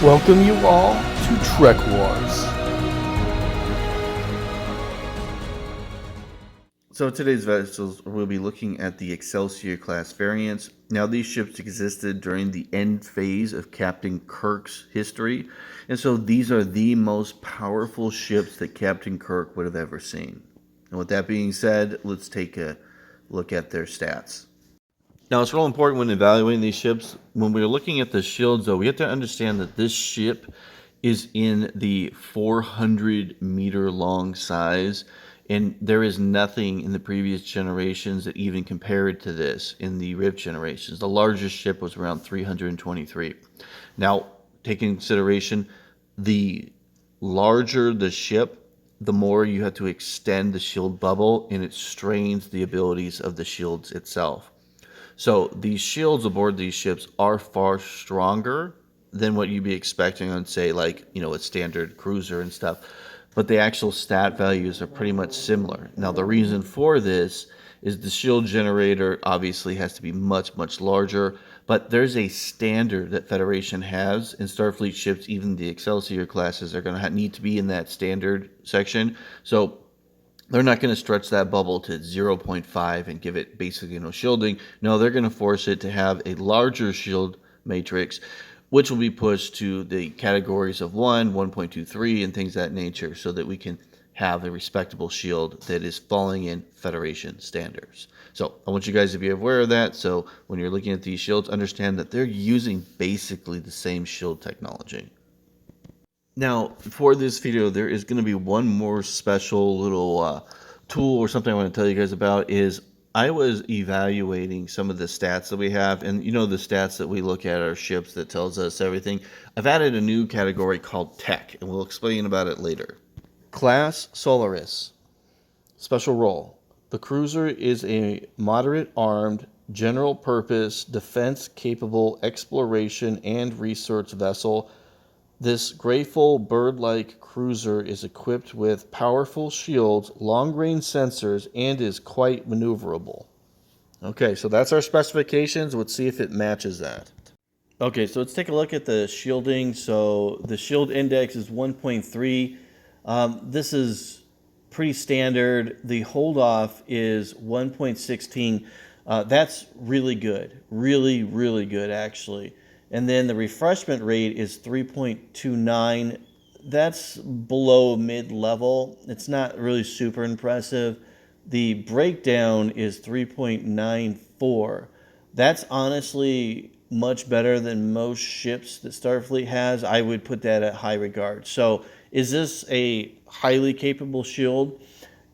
Welcome you all to Trek Wars. So today's vessels, we'll be looking at the Excelsior class variants. Now these ships existed during the end phase of Captain Kirk's history, and so these are the most powerful ships that Captain Kirk would have ever seen. And with that being said, let's take a look at their stats. Now it's real important when evaluating these ships. When we're looking at the shields, though, we have to understand that this ship is in the 400-meter long size, and there is nothing in the previous generations that even compared to this in the Rift generations. The largest ship was around 323. Now, take into consideration, the larger the ship, the more you have to extend the shield bubble, and it strains the abilities of the shields itself. So these shields aboard these ships are far stronger than what you'd be expecting on, say, like, a standard cruiser and stuff. But the actual stat values are pretty much similar. Now, the reason for this is the shield generator obviously has to be much, much larger. But there's a standard that Federation has, and Starfleet ships, even the Excelsior classes, are going to need to be in that standard section. So they're not going to stretch that bubble to 0.5 and give it basically no shielding. No, they're going to force it to have a larger shield matrix, which will be pushed to the categories of 1, 1.23, and things of that nature, so that we can have a respectable shield that is falling in Federation standards. So I want you guys to be aware of that. So when you're looking at these shields, understand that they're using basically the same shield technology. Now, for this video, there is going to be one more special little tool or something I want to tell you guys about. Is I was evaluating some of the stats that we have, and the stats that we look at are ships that tells us everything. I've added a new category called Tech, and we'll explain about it later. Class Solaris. Special role. The cruiser is a moderate armed, general purpose, defense capable exploration and research vessel. This graceful bird-like cruiser is equipped with powerful shields, long-range sensors, and is quite maneuverable. Okay, so that's our specifications. Let's see if it matches that. Okay, so let's take a look at the shielding. So the shield index is 1.3. This is pretty standard. The hold-off is 1.16. That's really good. Really, really good, actually. And then the refreshment rate is 3.29. That's below mid-level. It's not really super impressive. The breakdown is 3.94. That's honestly much better than most ships that Starfleet has. I would put that at high regard. So is this a highly capable shield?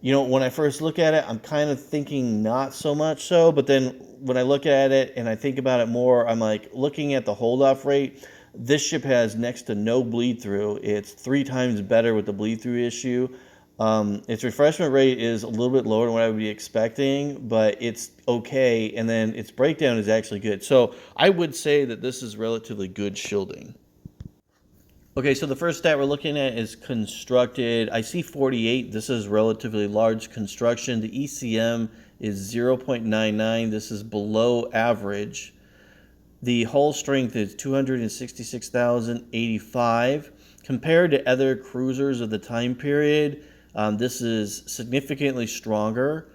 When I first look at it, I'm kind of thinking not so much so, but then when I look at it and I think about it more, I'm like, looking at the hold-off rate, this ship has next to no bleed-through. It's 3 times better with the bleed-through issue. Its refreshment rate is a little bit lower than what I would be expecting, but it's okay, and then its breakdown is actually good. So I would say that this is relatively good shielding. Okay, so the first stat we're looking at is constructed. I see 48. This is relatively large construction. The ECM is 0.99. This is below average. The hull strength is 266,085. Compared to other cruisers of the time period, this is significantly stronger.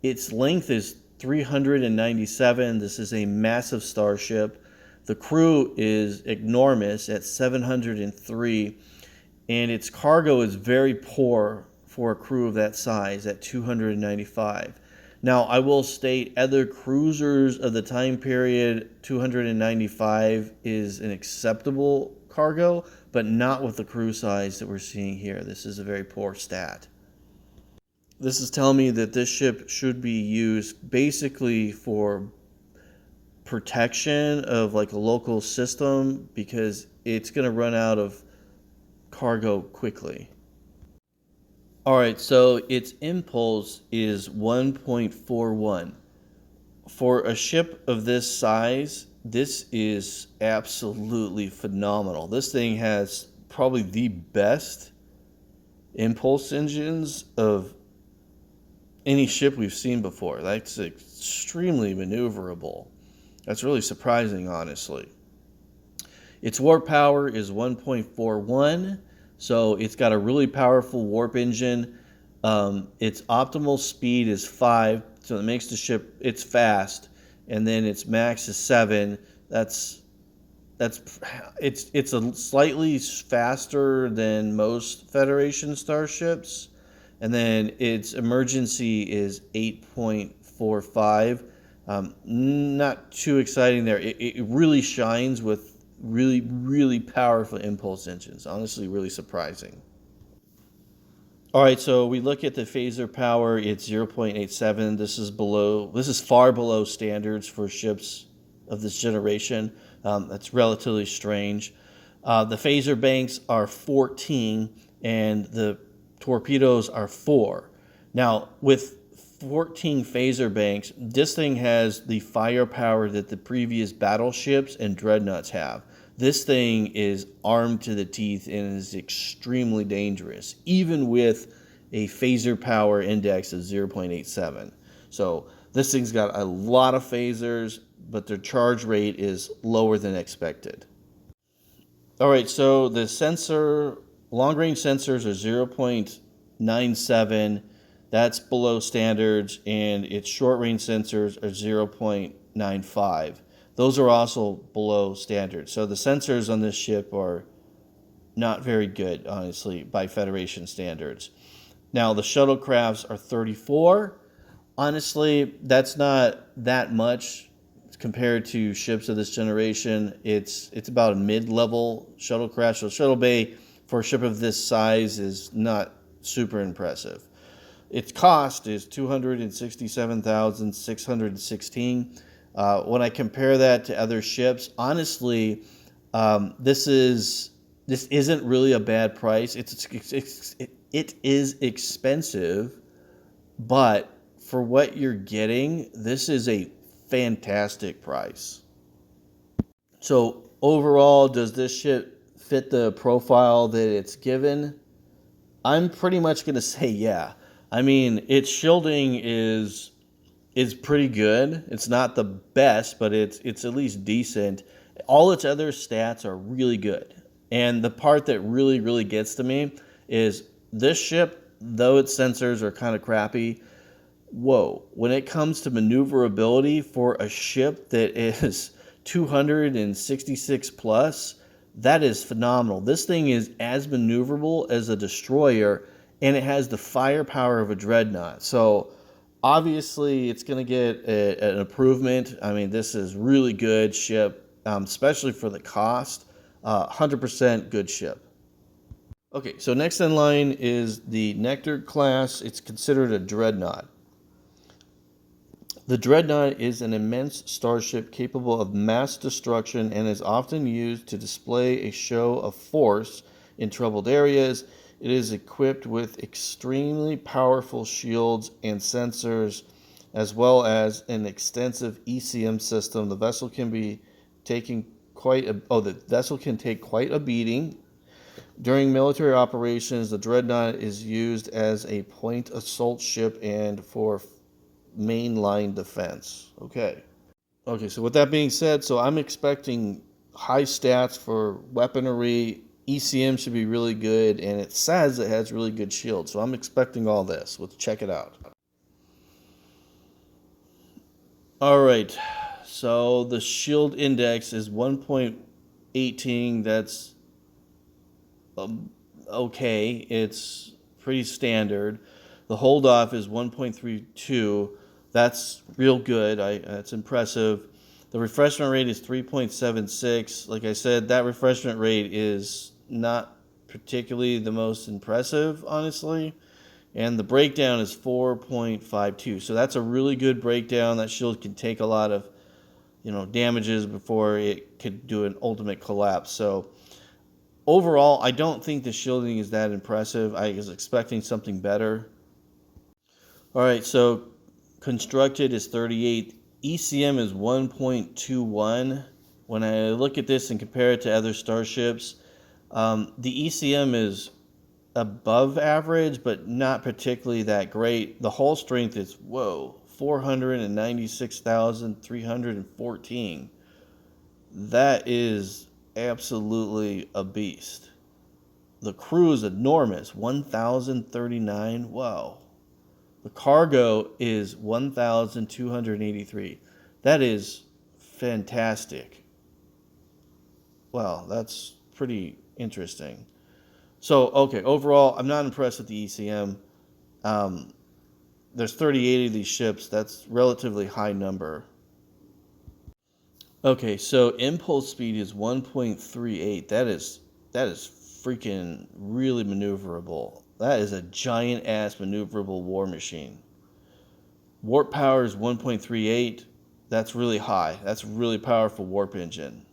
Its length is 397. This is a massive starship. The crew is enormous at 703, and its cargo is very poor for a crew of that size at 295. Now, I will state other cruisers of the time period, 295 is an acceptable cargo, but not with the crew size that we're seeing here. This is a very poor stat. This is telling me that this ship should be used basically for protection of like a local system, because it's going to run out of cargo quickly. All right, so its impulse is 1.41. For a ship of this size, this is absolutely phenomenal. This thing has probably the best impulse engines of any ship we've seen before. That's extremely maneuverable. That's really surprising, honestly. Its warp power is 1.41, so it's got a really powerful warp engine. Its optimal speed is 5, so it makes the ship, it's fast, and then its max is 7. That's it's a slightly faster than most Federation starships, and then its emergency is 8.45. Not too exciting there. It really shines with really powerful impulse engines. Honestly, really surprising. All right, so we look at the phaser power. It's 0.87. This is far below standards for ships of this generation. That's relatively strange. The phaser banks are 14, and the torpedoes are 4. Now, with 14 phaser banks, this thing has the firepower that the previous battleships and dreadnoughts have. This thing is armed to the teeth and is extremely dangerous, even with a phaser power index of 0.87. So this thing's got a lot of phasers, but their charge rate is lower than expected. All right, so the long range sensors are 0.97. That's below standards, and its short range sensors are 0.95. Those are also below standard. So the sensors on this ship are not very good, honestly, by Federation standards. Now, the shuttlecrafts are 34. Honestly, that's not that much compared to ships of this generation. It's about a mid-level shuttlecraft. So shuttle bay for a ship of this size is not super impressive. Its cost is $267,616. When I compare that to other ships, honestly, this isn't really a bad price. It is expensive, but for what you're getting, this is a fantastic price. So overall, does this ship fit the profile that it's given? I'm pretty much going to say yeah. I mean, its shielding is pretty good. It's not the best, but it's at least decent. All its other stats are really good. And the part that really gets to me is this ship, though its sensors are kind of crappy, whoa, when it comes to maneuverability for a ship that is 266 plus, that is phenomenal. This thing is as maneuverable as a destroyer, and it has the firepower of a dreadnought. So obviously it's going to get an improvement. I mean, this is really good ship, especially for the cost. 100% good ship. Okay, so next in line is the Nectar class. It's considered a dreadnought. The dreadnought is an immense starship capable of mass destruction and is often used to display a show of force in troubled areas. It is equipped with extremely powerful shields and sensors, as well as an extensive ECM system. The vessel can take quite a beating. During military operations, the dreadnought is used as a point assault ship and for mainline defense. Okay, so with that being said, so I'm expecting high stats for weaponry. ECM should be really good, and it says it has really good shield, so I'm expecting all this. Let's check it out. All right, so the shield index is 1.18. That's okay. It's pretty standard. The hold off is 1.32. That's real good. That's impressive. The refreshment rate is 3.76. Like I said, that refreshment rate is not particularly the most impressive, honestly. And the breakdown is 4.52. So that's a really good breakdown. That shield can take a lot of, damages before it could do an ultimate collapse. So overall, I don't think the shielding is that impressive. I was expecting something better. All right, so constructed is 38. ECM is 1.21. When I look at this and compare it to other starships, the ECM is above average, but not particularly that great. The hull strength is, 496,314. That is absolutely a beast. The crew is enormous, 1,039. Wow. The cargo is 1,283. That is fantastic. Wow, that's pretty interesting. So, okay, overall, I'm not impressed with the ECM. Um, there's 38 of these ships. That's relatively high number. Okay, so impulse speed is 1.38. That is freaking really maneuverable. That is a giant ass maneuverable war machine. Warp power is 1.38. That's really high. That's a really powerful warp engine.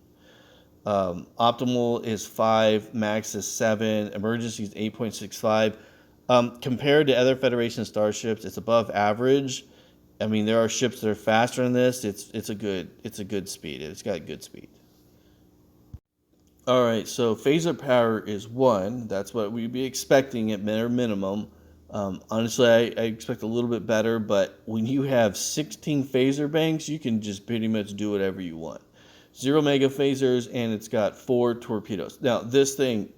Optimal is 5, max is 7, emergency is 8.65. Compared to other Federation starships, it's above average. I mean, there are ships that are faster than this. It's a good speed. It's got good speed. All right, so phaser power is 1. That's what we'd be expecting at bare minimum. Honestly, I expect a little bit better, but when you have 16 phaser banks, you can just pretty much do whatever you want. 0 mega phasers, and it's got 4 torpedoes. Now, this thing,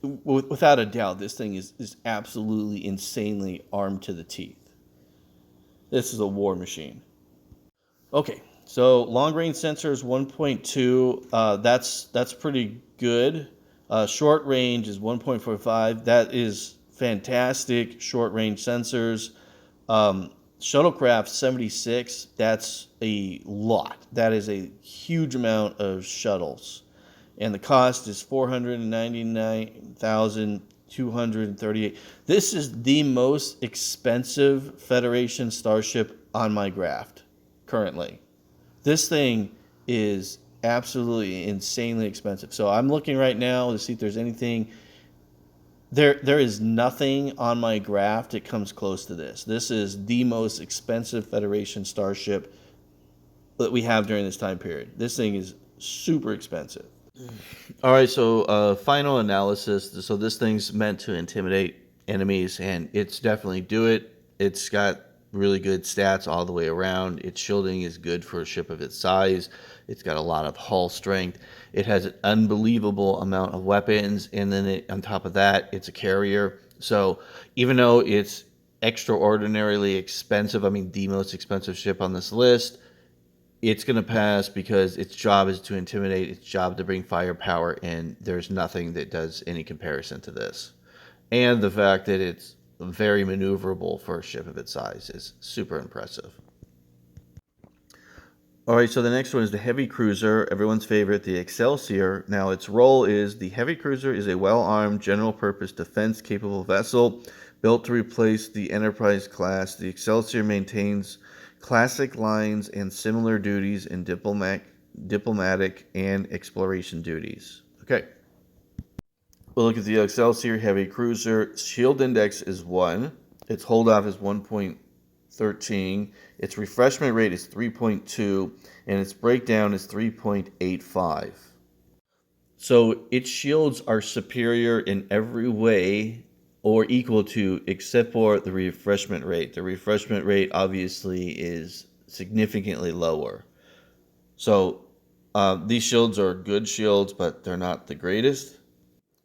without a doubt, this thing is absolutely insanely armed to the teeth. This is a war machine. Okay, so long range sensor is 1.2. That's pretty good. Short range is 1.45. That is fantastic. Short range sensors. Shuttlecraft 76. That's a lot. That is a huge amount of shuttles, and the cost is 499,238. This is the most expensive Federation starship on my graft currently. This thing is absolutely insanely expensive. So I'm looking right now to see if there's anything. There is nothing on my graph that comes close to this. This is the most expensive Federation starship that we have during this time period. This thing is super expensive. All right, so final analysis. So this thing's meant to intimidate enemies, and it's definitely do it. It's got really good stats all the way around. Its shielding is good for a ship of its size. It's got a lot of hull strength. It has an unbelievable amount of weapons, and then on top of that, it's a carrier. So even though it's extraordinarily expensive, I mean the most expensive ship on this list, it's going to pass because its job is to intimidate, its job to bring firepower, and there's nothing that does any comparison to this. And the fact that it's very maneuverable for a ship of its size is super impressive. All right, so the next one is the heavy cruiser, everyone's favorite, the Excelsior. Now, its role is the heavy cruiser is a well-armed, general-purpose, defense-capable vessel built to replace the Enterprise class. The Excelsior maintains classic lines and similar duties in diplomatic and exploration duties. Okay. We'll look at the Excelsior heavy cruiser. Shield index is 1. Its hold off is 1.13. Its refreshment rate is 3.2. And its breakdown is 3.85. So its shields are superior in every way or equal to, except for the refreshment rate. The refreshment rate obviously is significantly lower. So these shields are good shields, but they're not the greatest.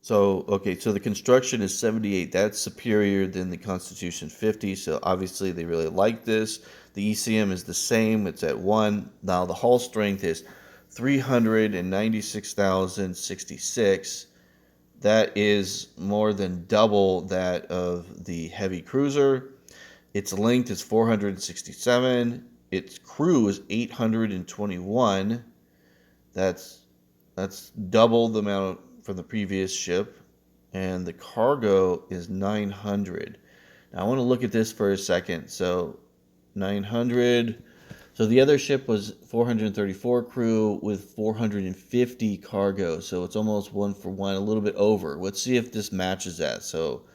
So, okay, so the construction is 78. That's superior than the Constitution 50. So obviously they really like this. The ECM is the same. It's at 1. Now the hull strength is 396,066. That is more than double that of the heavy cruiser. Its length is 467. Its crew is 821. That's double the amount from the previous ship. And the cargo is 900. Now I want to look at this for a second. So 900. So the other ship was 434 crew with 450 cargo. So it's almost 1 for 1, a little bit over. Let's see if this matches that. So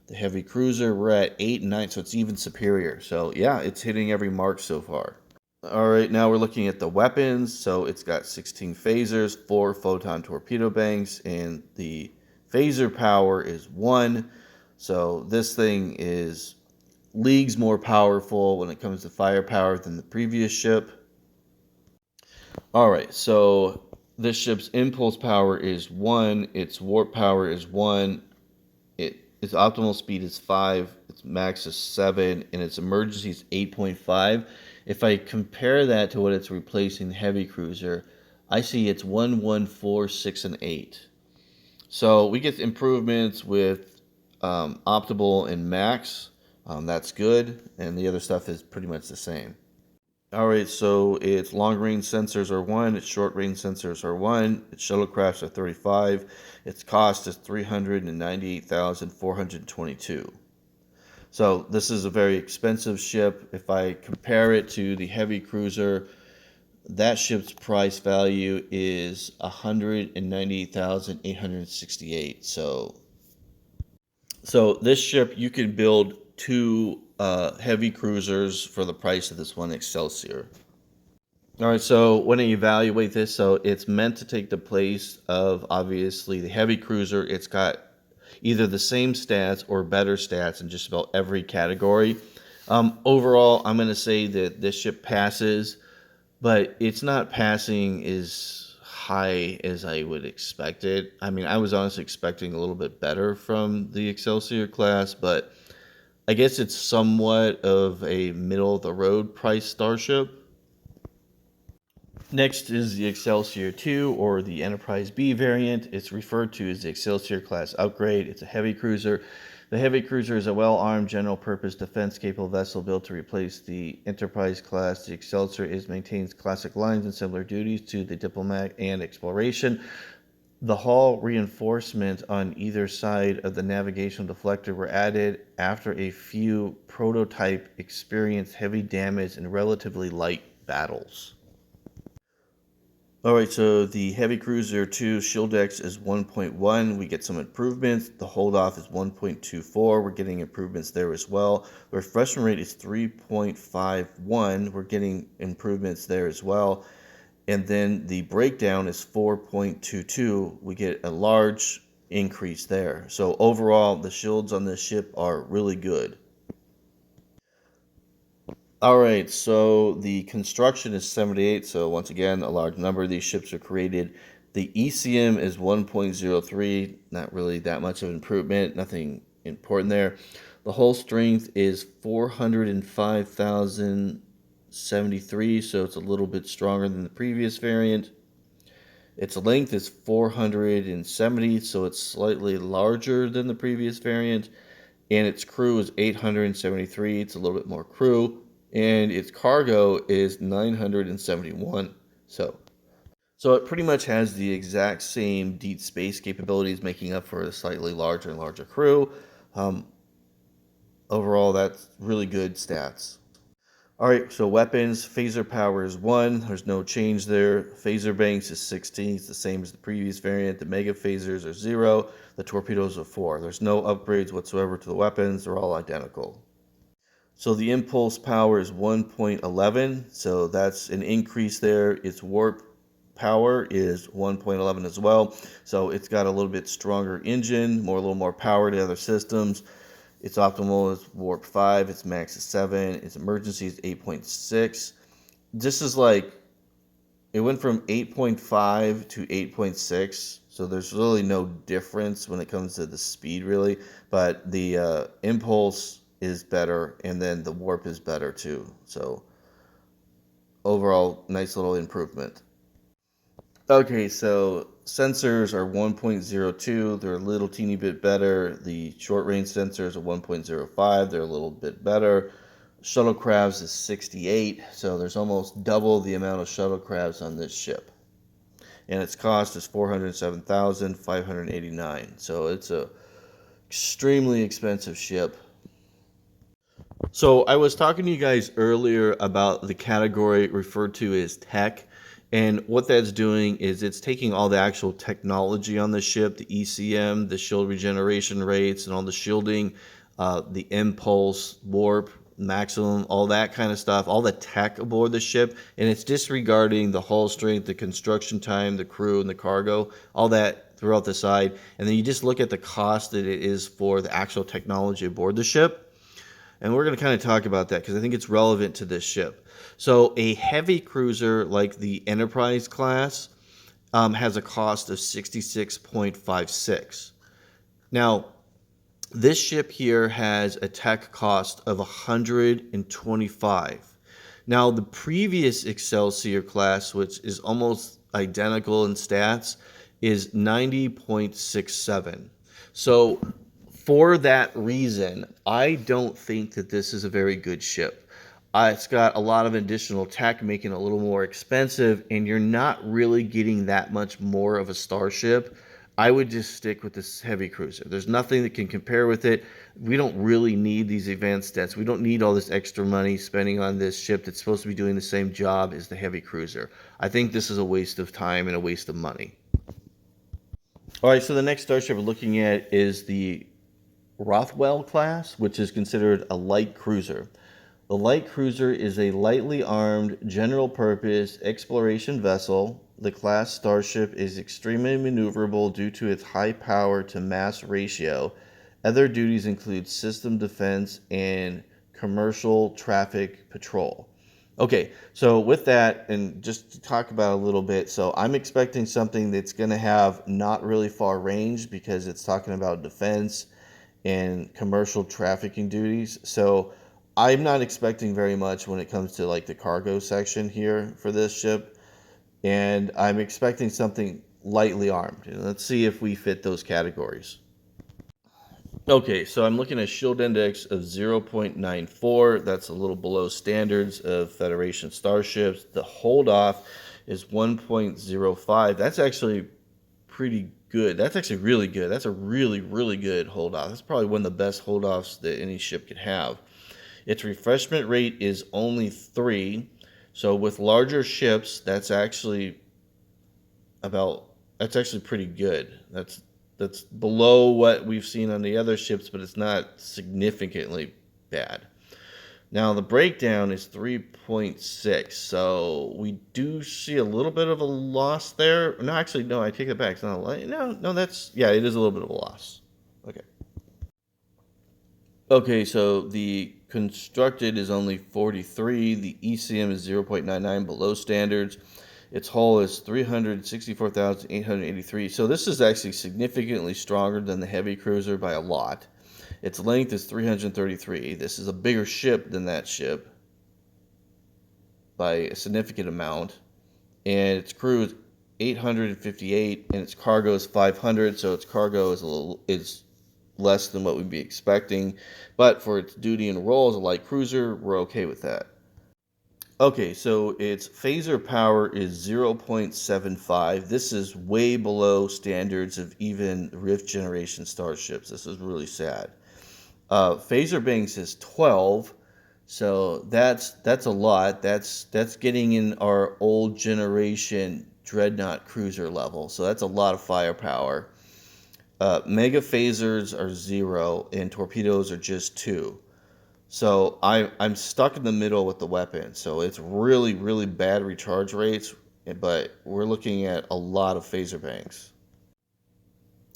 the heavy cruiser, we're at 8 and 9, so it's even superior. So yeah, it's hitting every mark so far. All right, now we're looking at the weapons. So it's got 16 phasers, 4 photon torpedo banks, and the phaser power is 1. So this thing is leagues more powerful when it comes to firepower than the previous ship. All right, so This ship's impulse power is 1, its warp power is 1, its optimal speed is 5, its max is 7, and its emergency is 8.5. If I compare that to what it's replacing the heavy cruiser, I see it's 1, 1, 4, 6, and 8. So we get improvements with optimal and max. That's good, and the other stuff is pretty much the same. Alright, so its long-range sensors are 1, its short-range sensors are 1, its shuttlecrafts are 35, its cost is 398,422. So this is a very expensive ship. If I compare it to the heavy cruiser, that ship's price value is 198,868. So this ship, you can build 2 heavy cruisers for the price of this one Excelsior. All right, so when I evaluate this, so it's meant to take the place of obviously the heavy cruiser. It's got either the same stats or better stats in just about every category. Overall, I'm going to say that this ship passes, but it's not passing as high as I would expect it. I mean, I was honestly expecting a little bit better from the Excelsior class, but I guess it's somewhat of a middle-of-the-road price starship. Next is the Excelsior 2, or the Enterprise B variant. It's referred to as the Excelsior class upgrade. It's a heavy cruiser. The heavy cruiser is a well-armed, general-purpose, defense-capable vessel built to replace the Enterprise class. The Excelsior maintains classic lines and similar duties to the Diplomat and Exploration. The hull reinforcement on either side of the navigational deflector were added after a few prototype experienced heavy damage in relatively light battles. Alright, so the Heavy Cruiser 2 Shield X is 1.1. We get some improvements. The hold off is 1.24. We're getting improvements there as well. The refreshment rate is 3.51. We're getting improvements there as well. And then the breakdown is 4.22. We get a large increase there. So overall, the shields on this ship are really good. Alright, so the construction is 78, so once again, a large number of these ships are created. The ECM is 1.03, not really that much of an improvement, nothing important there. The hull strength is 405,073, so it's a little bit stronger than the previous variant. Its length is 470, so it's slightly larger than the previous variant. And its crew is 873, it's a little bit more crew. And its cargo is 971. So it pretty much has the exact same deep space capabilities, making up for a slightly larger and larger crew. Overall, that's really good stats. Alright, so weapons, phaser power is 1, there's no change there. Phaser banks is 16, it's the same as the previous variant. The mega phasers are 0, the torpedoes are 4. There's no upgrades whatsoever to the weapons, they're all identical. So the impulse power is 1.11, so that's an increase there. Its warp power is 1.11 as well, so it's got a little bit stronger engine, a little more power to other systems. Its optimal is warp 5, its max is 7, its emergency is 8.6. This is like, it went from 8.5 to 8.6, so there's really no difference when it comes to the speed really, but the impulse is better, and then the warp is better too. So overall, nice little improvement. Okay, so sensors are 1.02. They're a little teeny bit better. The short range sensors are 1.05. They're a little bit better. Shuttlecrafts is 68, so there's almost double the amount of shuttlecrafts on this ship. And its cost is 407,589. So it's a extremely expensive ship. So I was talking to you guys earlier about the category referred to as tech, and what that's doing is it's taking all the actual technology on the ship, the ECM, the shield regeneration rates, and all the shielding, the impulse, warp, maximum, all that kind of stuff, all the tech aboard the ship, and it's disregarding the hull strength, the construction time, the crew, and the cargo, all that throughout the side, and then you just look at the cost that it is for the actual technology aboard the ship. And we're going to kind of talk about that because I think it's relevant to this ship. So a heavy cruiser like the Enterprise class, has a cost of 66.56. Now, this ship here has a tech cost of 125. Now, the previous Excelsior class, which is almost identical in stats, is 90.67. So, for that reason, I don't think that this is a very good ship. It's got a lot of additional tech, making it a little more expensive, and you're not really getting that much more of a Starship. I would just stick with this heavy cruiser. There's nothing that can compare with it. We don't really need these advanced stats. We don't need all this extra money spending on this ship that's supposed to be doing the same job as the heavy cruiser. I think this is a waste of time and a waste of money. All right, so the next starship we're looking at is the Rothwell class, which is considered a light cruiser. The light cruiser is a lightly armed, general-purpose exploration vessel. The class starship is extremely maneuverable due to its high power-to-mass ratio. Other duties include system defense and commercial traffic patrol. Okay, so with that, and just to talk about a little bit, so I'm expecting something that's going to have not really far range because it's talking about defense and commercial trafficking duties. So I'm not expecting very much when it comes to like the cargo section here for this ship, and I'm expecting something lightly armed. Let's see if we fit those categories. Okay, so I'm looking at shield index of 0.94. That's a little below standards of Federation starships. The hold off is 1.05. That's actually pretty good. That's actually really good. That's a really, really good hold off. That's probably one of the best hold offs that any ship could have. Its refreshment rate is only 3. So with larger ships, that's actually pretty good. That's below what we've seen on the other ships, but it's not significantly bad. Now the breakdown is 3.6, so we do see a little bit of a loss there. No, actually, no, I take it back. It's not a no, that's, yeah, it is a little bit of a loss. Okay. Okay, so the constructed is only 43. The ECM is 0.99 below standards. Its hull is 364,883. So this is actually significantly stronger than the heavy cruiser by a lot. Its length is 333. This is a bigger ship than that ship by a significant amount. And its crew is 858, and its cargo is 500. So its cargo is less than what we'd be expecting. But for its duty and role as a light cruiser, we're okay with that. Okay, so its phaser power is 0.75. This is way below standards of even Rift generation starships. This is really sad. Phaser banks is 12, so that's a lot. That's getting in our old generation dreadnought cruiser level. So that's a lot of firepower. Mega phasers are 0, and torpedoes are just 2. So I'm stuck in the middle with the weapon. So it's really, really bad recharge rates, but we're looking at a lot of phaser banks.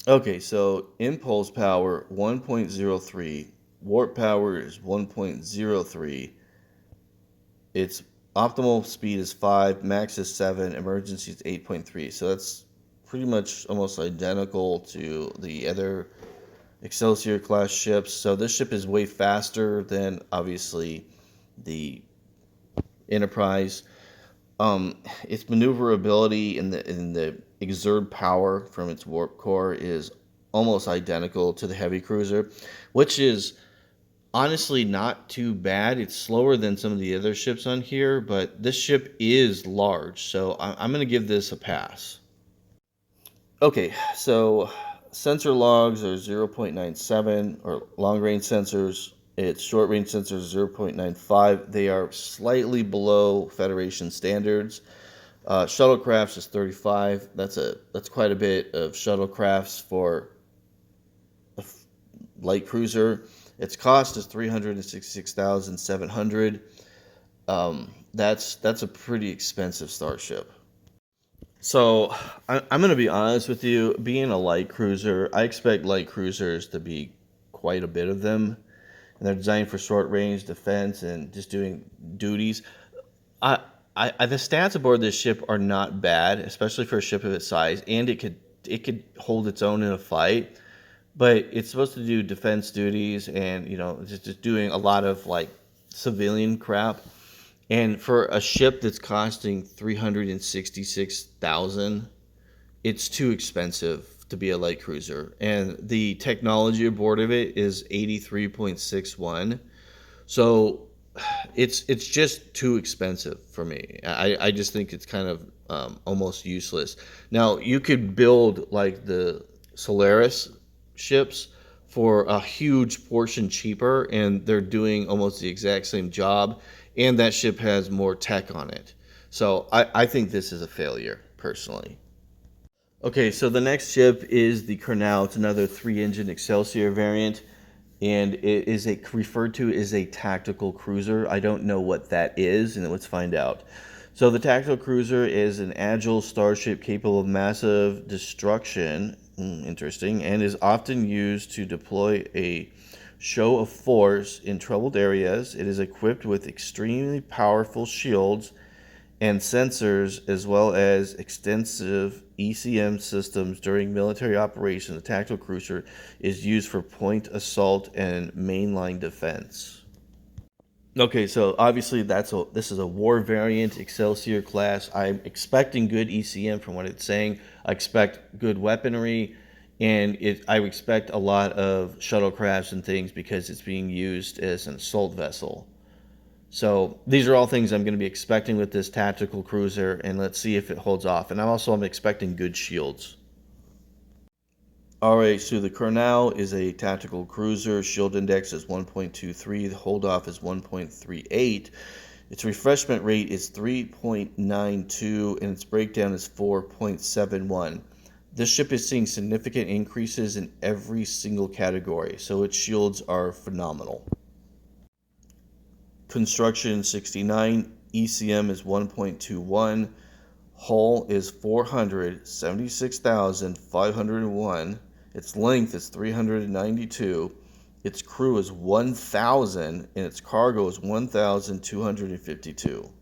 Okay, so impulse power 1.03, warp power is 1.03. Its optimal speed is 5, max is 7, emergency is 8.3. So that's pretty much almost identical to the other Excelsior class ships. So this ship is way faster than obviously the Enterprise. Its maneuverability and the exert power from its warp core is almost identical to the heavy cruiser, which is honestly not too bad. It's slower than some of the other ships on here, but this ship is large, so I'm going to give this a pass. Okay, so sensor logs are 0.97, or long-range sensors. Its short-range sensors are 0.95. They are slightly below Federation standards. Shuttlecrafts is 35. That's quite a bit of shuttlecrafts for a light cruiser. Its cost is 366,700. That's a pretty expensive starship. So I'm going to be honest with you. Being a light cruiser, I expect light cruisers to be quite a bit of them, and they're designed for short range defense and just doing duties. the stats aboard this ship are not bad, especially for a ship of its size, and it could hold its own in a fight. But it's supposed to do defense duties, and just doing a lot of like civilian crap. And for a ship that's costing 366,000, it's too expensive to be a light cruiser. And the technology aboard of it is 83.61. So it's just too expensive for me. I just think it's kind of almost useless. Now you could build like the Solaris ships for a huge portion cheaper, and they're doing almost the exact same job, and that ship has more tech on it. So I think this is a failure personally. Okay, so the next ship is the Colonel. It's another 3-engine Excelsior variant, and it is referred to as a tactical cruiser. I don't know what that is, and let's find out. So the tactical cruiser is an agile starship capable of massive destruction, interesting, and is often used to deploy a show of force in troubled areas. It is equipped with extremely powerful shields and sensors, as well as extensive ECM systems during military operations. The tactical cruiser is used for point assault and mainline defense. Okay, so obviously this is a war variant Excelsior class. I'm expecting good ECM from what it's saying. I expect good weaponry, and I expect a lot of shuttlecrafts and things because it's being used as an assault vessel. So these are all things I'm going to be expecting with this tactical cruiser, and let's see if it holds off. And I'm expecting good shields. Alright, so the Colonel is a tactical cruiser. Shield index is 1.23. The hold off is 1.38. Its refreshment rate is 3.92, and its breakdown is 4.71. This ship is seeing significant increases in every single category, so its shields are phenomenal. Construction 69, ECM is 1.21, hull is 476,501, its length is 392, its crew is 1,000, and its cargo is 1,252.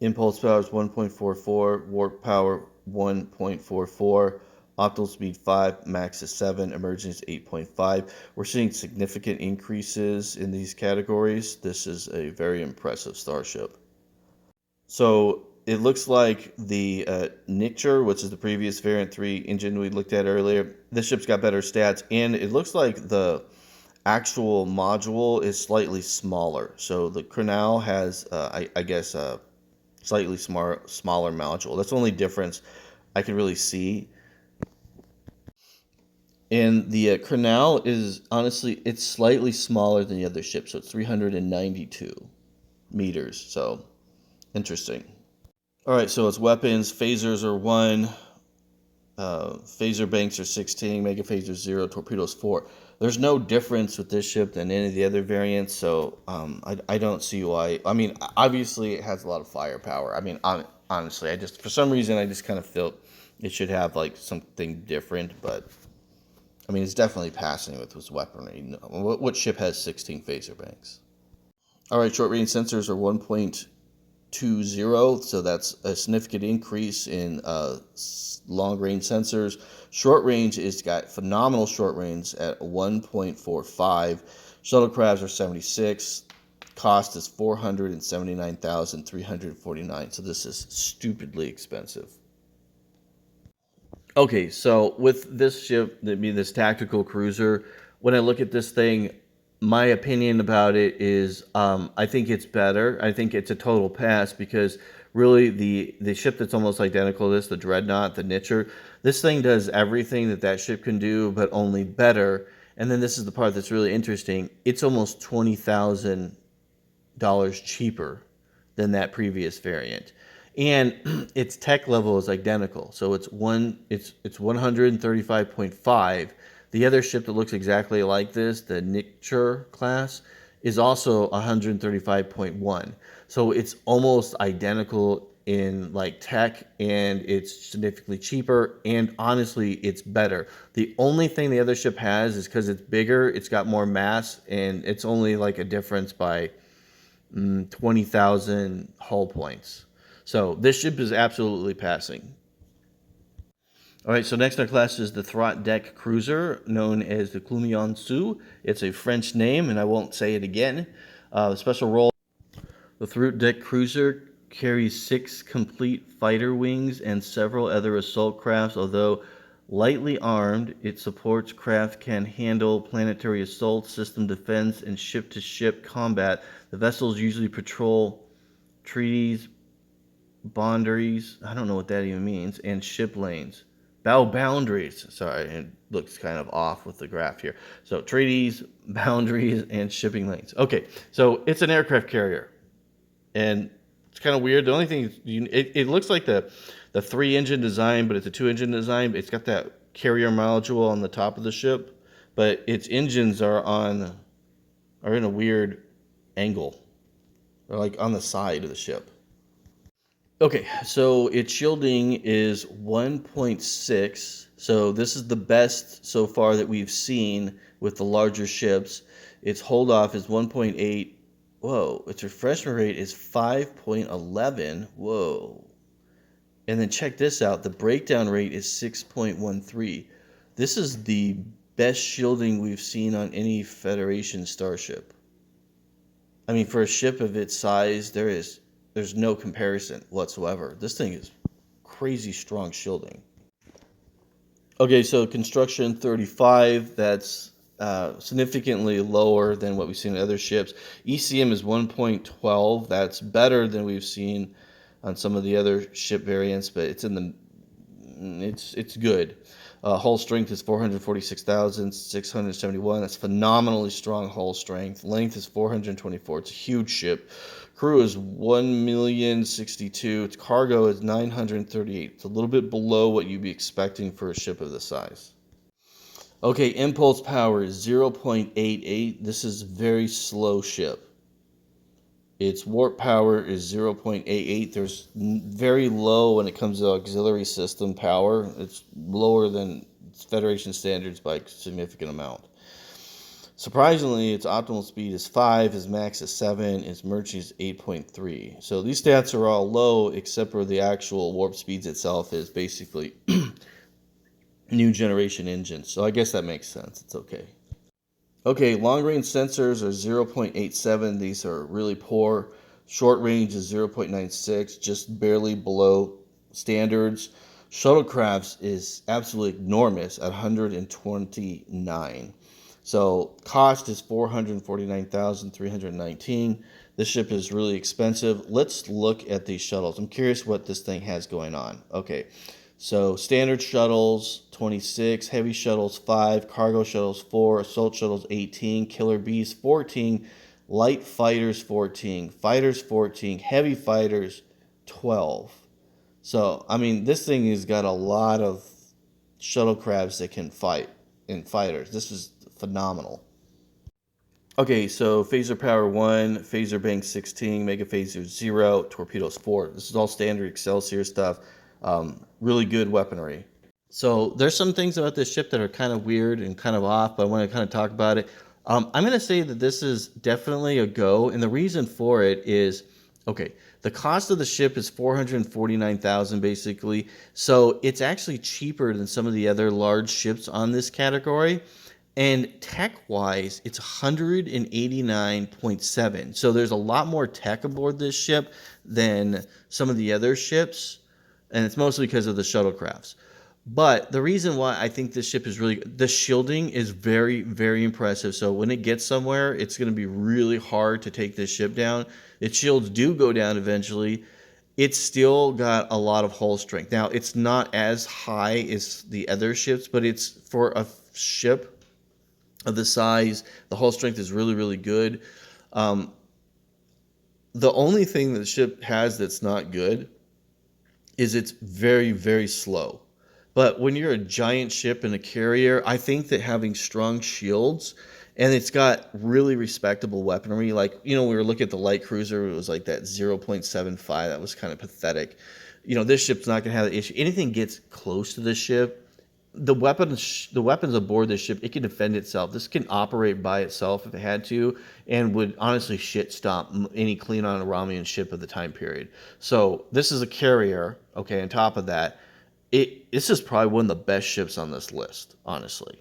Impulse power is 1.44, warp power 1.44, optimal speed 5, max is 7, emerging is 8.5. We're seeing significant increases in these categories. This is a very impressive starship. So it looks like the Nicture, which is the previous variant 3 engine we looked at earlier, this ship's got better stats, and it looks like the actual module is slightly smaller. So the Colonel has, I guess, a slightly smaller module. That's the only difference I can really see. And the Colonel is, honestly, it's slightly smaller than the other ship, so it's 392 meters, so interesting. Alright, so its weapons, phasers are 1, phaser banks are 16, mega phasers 0, torpedoes 4. There's no difference with this ship than any of the other variants, so I don't see why. I mean, obviously it has a lot of firepower. I mean, honestly, for some reason, I just kind of felt it should have like something different, but I mean, it's definitely passing with its weaponry. What ship has 16 phaser banks? Alright, short range sensors are 1.20, so that's a significant increase in long range sensors. Short range is got phenomenal short range at 1.45. Shuttlecrafts are 76. Cost is 479,349. So this is stupidly expensive. Okay, so with this ship, this tactical cruiser, when I look at this thing, my opinion about it is I think it's better. I think it's a total pass because really the ship that's almost identical to this, the Dreadnought, the Nicture, this thing does everything that ship can do, but only better. And then this is the part that's really interesting. It's almost $20,000 cheaper than that previous variant. And its tech level is identical. So it's 135.5. The other ship that looks exactly like this, the Nicture class, is also 135.1. So it's almost identical in like tech, and it's significantly cheaper, and honestly it's better. The only thing the other ship has is because it's bigger, it's got more mass, and it's only like a difference by 20,000 hull points. So this ship is absolutely passing. All right, so next in our class is the Throt Deck Cruiser, known as the Clumion Sous. It's a French name, and I won't say it again. The special role, the Throt Deck Cruiser carries 6 complete fighter wings and several other assault crafts. Although lightly armed, its supports craft can handle planetary assault, system defense, and ship-to-ship combat. The vessels usually patrol treaties, boundaries, I don't know what that even means, and ship lanes. Boundaries. Sorry, it looks kind of off with the graph here. So treaties, boundaries, and shipping lanes. Okay, so it's an aircraft carrier, and it's kind of weird. The only thing it looks like the 3-engine design, but it's a 2-engine design. It's got that carrier module on the top of the ship, but its engines are in a weird angle, or like on the side of the ship. Okay, so its shielding is 1.6. So this is the best so far that we've seen with the larger ships. Its hold off is 1.8. Whoa, its refreshment rate is 5.11. Whoa. And then check this out. The breakdown rate is 6.13. This is the best shielding we've seen on any Federation starship. I mean, for a ship of its size, there's no comparison whatsoever. This thing is crazy strong shielding. Okay, so construction 35, that's significantly lower than what we've seen in other ships. ECM is 1.12. That's better than we've seen on some of the other ship variants, but it's good. Hull strength is 446,671. That's phenomenally strong hull strength. Length is 424. It's a huge ship. Crew is 1,062,000. Its cargo is 938. It's a little bit below what you'd be expecting for a ship of this size. Okay, impulse power is 0.88. This is a very slow ship. Its warp power is 0.88. There's very low when it comes to auxiliary system power. It's lower than Federation standards by a significant amount. Surprisingly, its optimal speed is 5, its max is 7, its merging is 8.3. So these stats are all low, except for the actual warp speeds itself is basically new generation engines. So I guess that makes sense. It's okay. Okay, long range sensors are 0.87. These are really poor. Short range is 0.96, just barely below standards. Shuttlecrafts is absolutely enormous at 129. So cost is 449,319. This ship is really expensive. Let's look at these shuttles. I'm curious what this thing has going on. Okay, so standard shuttles 26, heavy shuttles 5, cargo shuttles 4, assault shuttles 18, killer bees 14, light fighters 14, fighters 14, heavy fighters 12. So I mean, this thing has got a lot of shuttlecrafts that can fight in fighters. This is phenomenal. Okay, so phaser power 1, phaser bank 16, mega phaser 0, torpedoes 4. This is all standard Excelsior stuff. Really good weaponry. So there's some things about this ship that are kind of weird and kind of off, but I want to kind of talk about it. I'm going to say that this is definitely a go, and the reason for it is, okay, the cost of the ship is $449,000 basically, so it's actually cheaper than some of the other large ships on this category. And tech-wise, it's 189.7. So there's a lot more tech aboard this ship than some of the other ships, and it's mostly because of the shuttlecrafts. But the reason why I think this ship is really good, the shielding is very, very impressive. So when it gets somewhere, it's going to be really hard to take this ship down. Its shields do go down eventually. It's still got a lot of hull strength. Now, it's not as high as the other ships, but it's for a ship of the size, the hull strength is really, really good. The only thing that the ship has that's not good is it's very, very slow. But when you're a giant ship and a carrier, I think that having strong shields, and it's got really respectable weaponry, like, we were looking at the light cruiser, it was like that 0.75, that was kind of pathetic. This ship's not going to have the issue. Anything gets close to the ship, the weapons aboard this ship, it can defend itself. This can operate by itself if it had to, and would honestly shit stop any Klingon or Romulan ship of the time period. So this is a carrier. Okay, on top of that, this is probably one of the best ships on this list, honestly.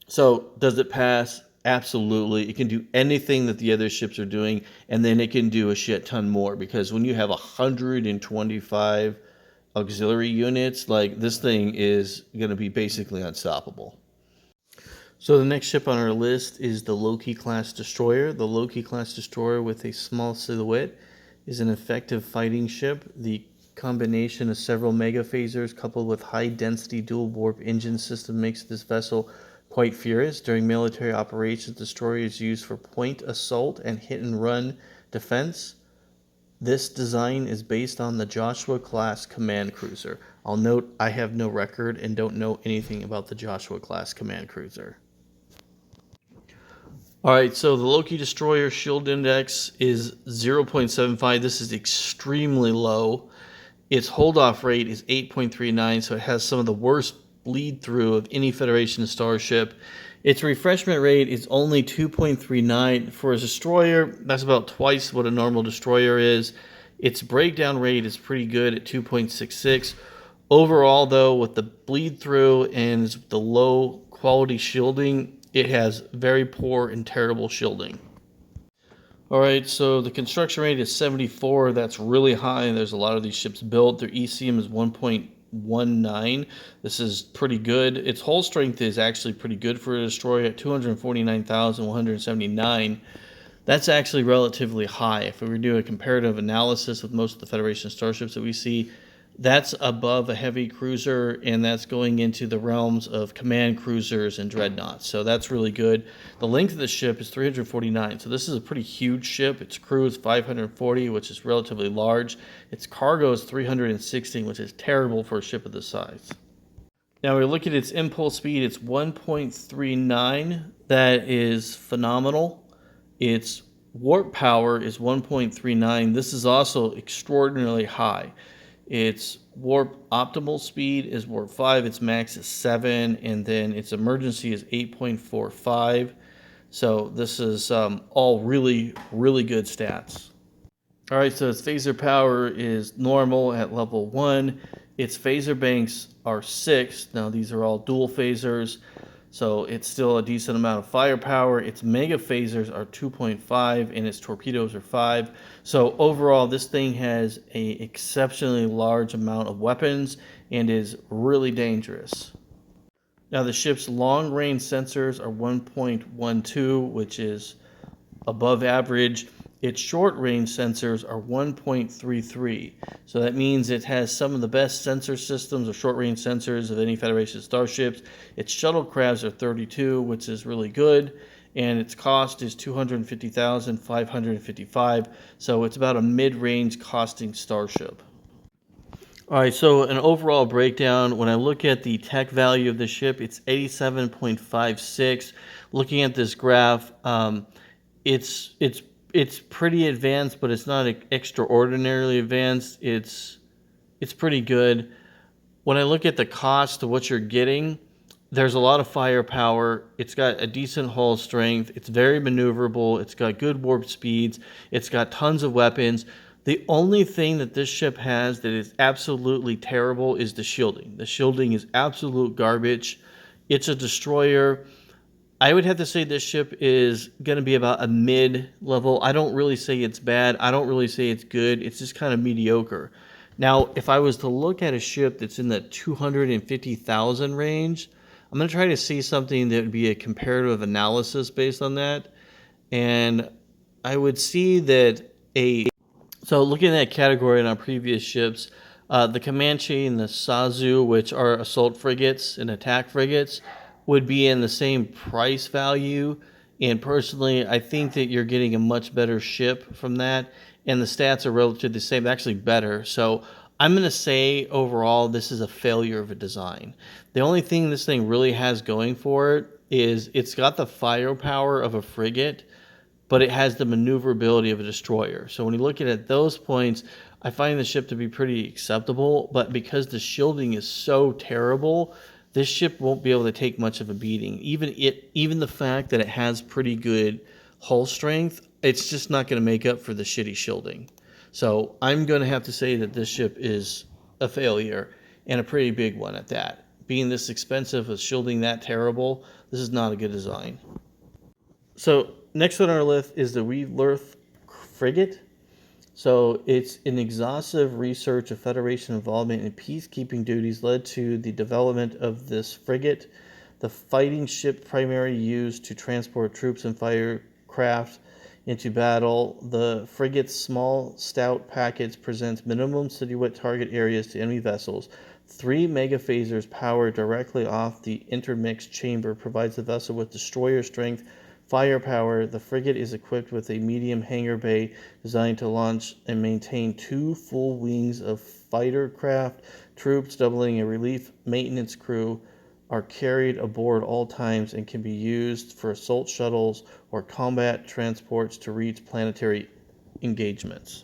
So does it pass? Absolutely. It can do anything that the other ships are doing, and then it can do a shit ton more, because when you have 125 auxiliary units, like, this thing is going to be basically unstoppable. So the next ship on our list is the Loki class destroyer. The Loki class destroyer with a small silhouette is an effective fighting ship. The combination of several mega phasers coupled with high density dual warp engine system makes this vessel quite furious. During military operations, the destroyer is used for point assault and hit and run defense. This design is based on the Joshua class command cruiser. I'll note I have no record and don't know anything about the Joshua class command cruiser. Alright, so the Loki destroyer shield index is 0.75. This is extremely low. Its hold off rate is 8.39, so it has some of the worst bleed through of any Federation starship. Its refreshment rate is only 2.39. For a destroyer, that's about twice what a normal destroyer is. Its breakdown rate is pretty good at 2.66. Overall, though, with the bleed through and the low quality shielding, it has very poor and terrible shielding. Alright, so the construction rate is 74. That's really high. There's a lot of these ships built. Their ECM is 1.19. This is pretty good. Its hull strength is actually pretty good for a destroyer at 249,179. That's actually relatively high. If we were to do a comparative analysis with most of the Federation starships that we see, that's above a heavy cruiser, and that's going into the realms of command cruisers and dreadnoughts. So that's really good. The length of the ship is 349, so this is a pretty huge ship. Its crew is 540, which is relatively large. Its cargo is 316, which is terrible for a ship of this size. Now we look at its impulse speed. It's 1.39. That is phenomenal. Its warp power is 1.39. This is also extraordinarily high. Its warp optimal speed is warp 5, its max is 7, and then its emergency is 8.45. So this is all really, really good stats. Alright, so its phaser power is normal at level 1. Its phaser banks are 6. Now these are all dual phasers, so it's still a decent amount of firepower. Its mega phasers are 2.5 and its torpedoes are 5. So overall, this thing has an exceptionally large amount of weapons and is really dangerous. Now the ship's long-range sensors are 1.12, which is above average. Its short-range sensors are 1.33. So that means it has some of the best sensor systems or short-range sensors of any Federation starships. Its shuttlecrafts are 32, which is really good. And its cost is $250,555. So it's about a mid-range costing starship. Alright, so an overall breakdown, when I look at the tech value of the ship, it's 87.56. Looking at this graph, it's pretty advanced, but it's not extraordinarily advanced. It's pretty good. When I look at the cost of what you're getting, there's a lot of firepower. It's got a decent hull strength. It's very maneuverable. It's got good warp speeds. It's got tons of weapons. The only thing that this ship has that is absolutely terrible is the shielding. The shielding is absolute garbage. It's a destroyer. I would have to say this ship is going to be about a mid-level. I don't really say it's bad. I don't really say it's good. It's just kind of mediocre. Now, if I was to look at a ship that's in the 250,000 range, I'm going to try to see something that would be a comparative analysis based on that. And I would see that so looking at that category in our previous ships, the Comanche and the Sazu, which are assault frigates and attack frigates, would be in the same price value. And personally, I think that you're getting a much better ship from that. And the stats are relatively the same, actually better. So I'm going to say overall, this is a failure of a design. The only thing this thing really has going for it is it's got the firepower of a frigate, but it has the maneuverability of a destroyer. So when you look at those points, I find the ship to be pretty acceptable, but because the shielding is so terrible, this ship won't be able to take much of a beating. Even the fact that it has pretty good hull strength, it's just not going to make up for the shitty shielding. So I'm going to have to say that this ship is a failure, and a pretty big one at that. Being this expensive with shielding that terrible, this is not a good design. So next on our list is the Wheatworth frigate. So it's an exhaustive research of Federation involvement in peacekeeping duties led to the development of this frigate, the fighting ship primarily used to transport troops and firecraft into battle. The frigate's small, stout package presents minimum citywide target areas to enemy vessels. 3 megaphasers powered directly off the intermixed chamber provides the vessel with destroyer strength firepower. The frigate is equipped with a medium hangar bay designed to launch and maintain 2 full wings of fighter craft. Troops, doubling a relief maintenance crew, are carried aboard all times and can be used for assault shuttles or combat transports to reach planetary engagements.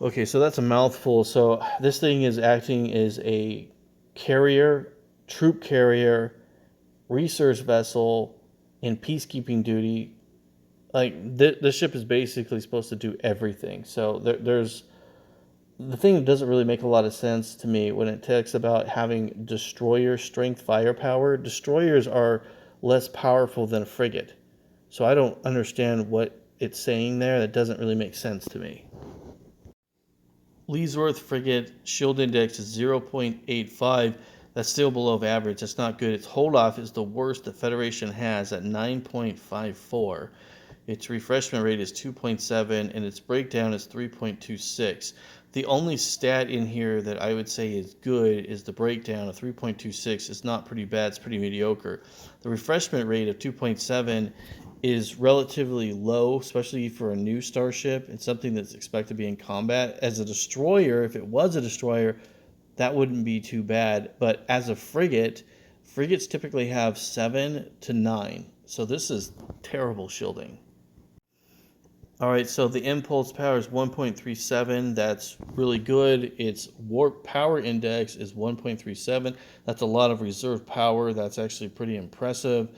Okay, so that's a mouthful. So this thing is acting as a carrier, troop carrier, research vessel, in peacekeeping duty. Like the ship is basically supposed to do everything. So there's the thing that doesn't really make a lot of sense to me when it talks about having destroyer strength firepower. Destroyers are less powerful than a frigate, so I don't understand what it's saying there. That doesn't really make sense to me. Leesworth frigate shield index is 0.85. That's still below average. That's not good. Its hold off is the worst the Federation has at 9.54. Its refreshment rate is 2.7, and its breakdown is 3.26. The only stat in here that I would say is good is the breakdown of 3.26. It's not pretty bad. It's pretty mediocre. The refreshment rate of 2.7 is relatively low, especially for a new starship. It's something that's expected to be in combat. As a destroyer, if it was a destroyer, that wouldn't be too bad. But as a frigate, frigates typically have 7 to 9. So this is terrible shielding. All right, so the impulse power is 1.37. That's really good. Its warp power index is 1.37. That's a lot of reserve power. That's actually pretty impressive.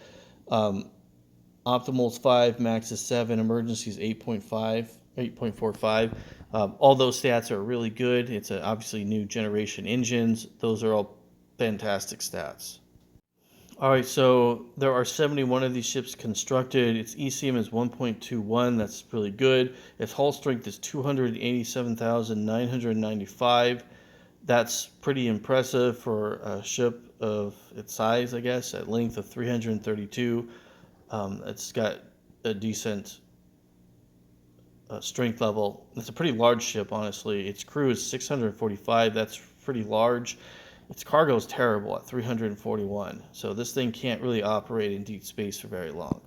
Optimal is 5, max is 7, emergency is 8.45. All those stats are really good. It's obviously new generation engines. Those are all fantastic stats. All right, so there are 71 of these ships constructed. Its ECM is 1.21. That's really good. Its hull strength is 287,995. That's pretty impressive for a ship of its size, I guess, at length of 332. It's got a decent strength level. It's a pretty large ship, honestly. Its crew is 645. That's pretty large. Its cargo is terrible at 341. So this thing can't really operate in deep space for very long.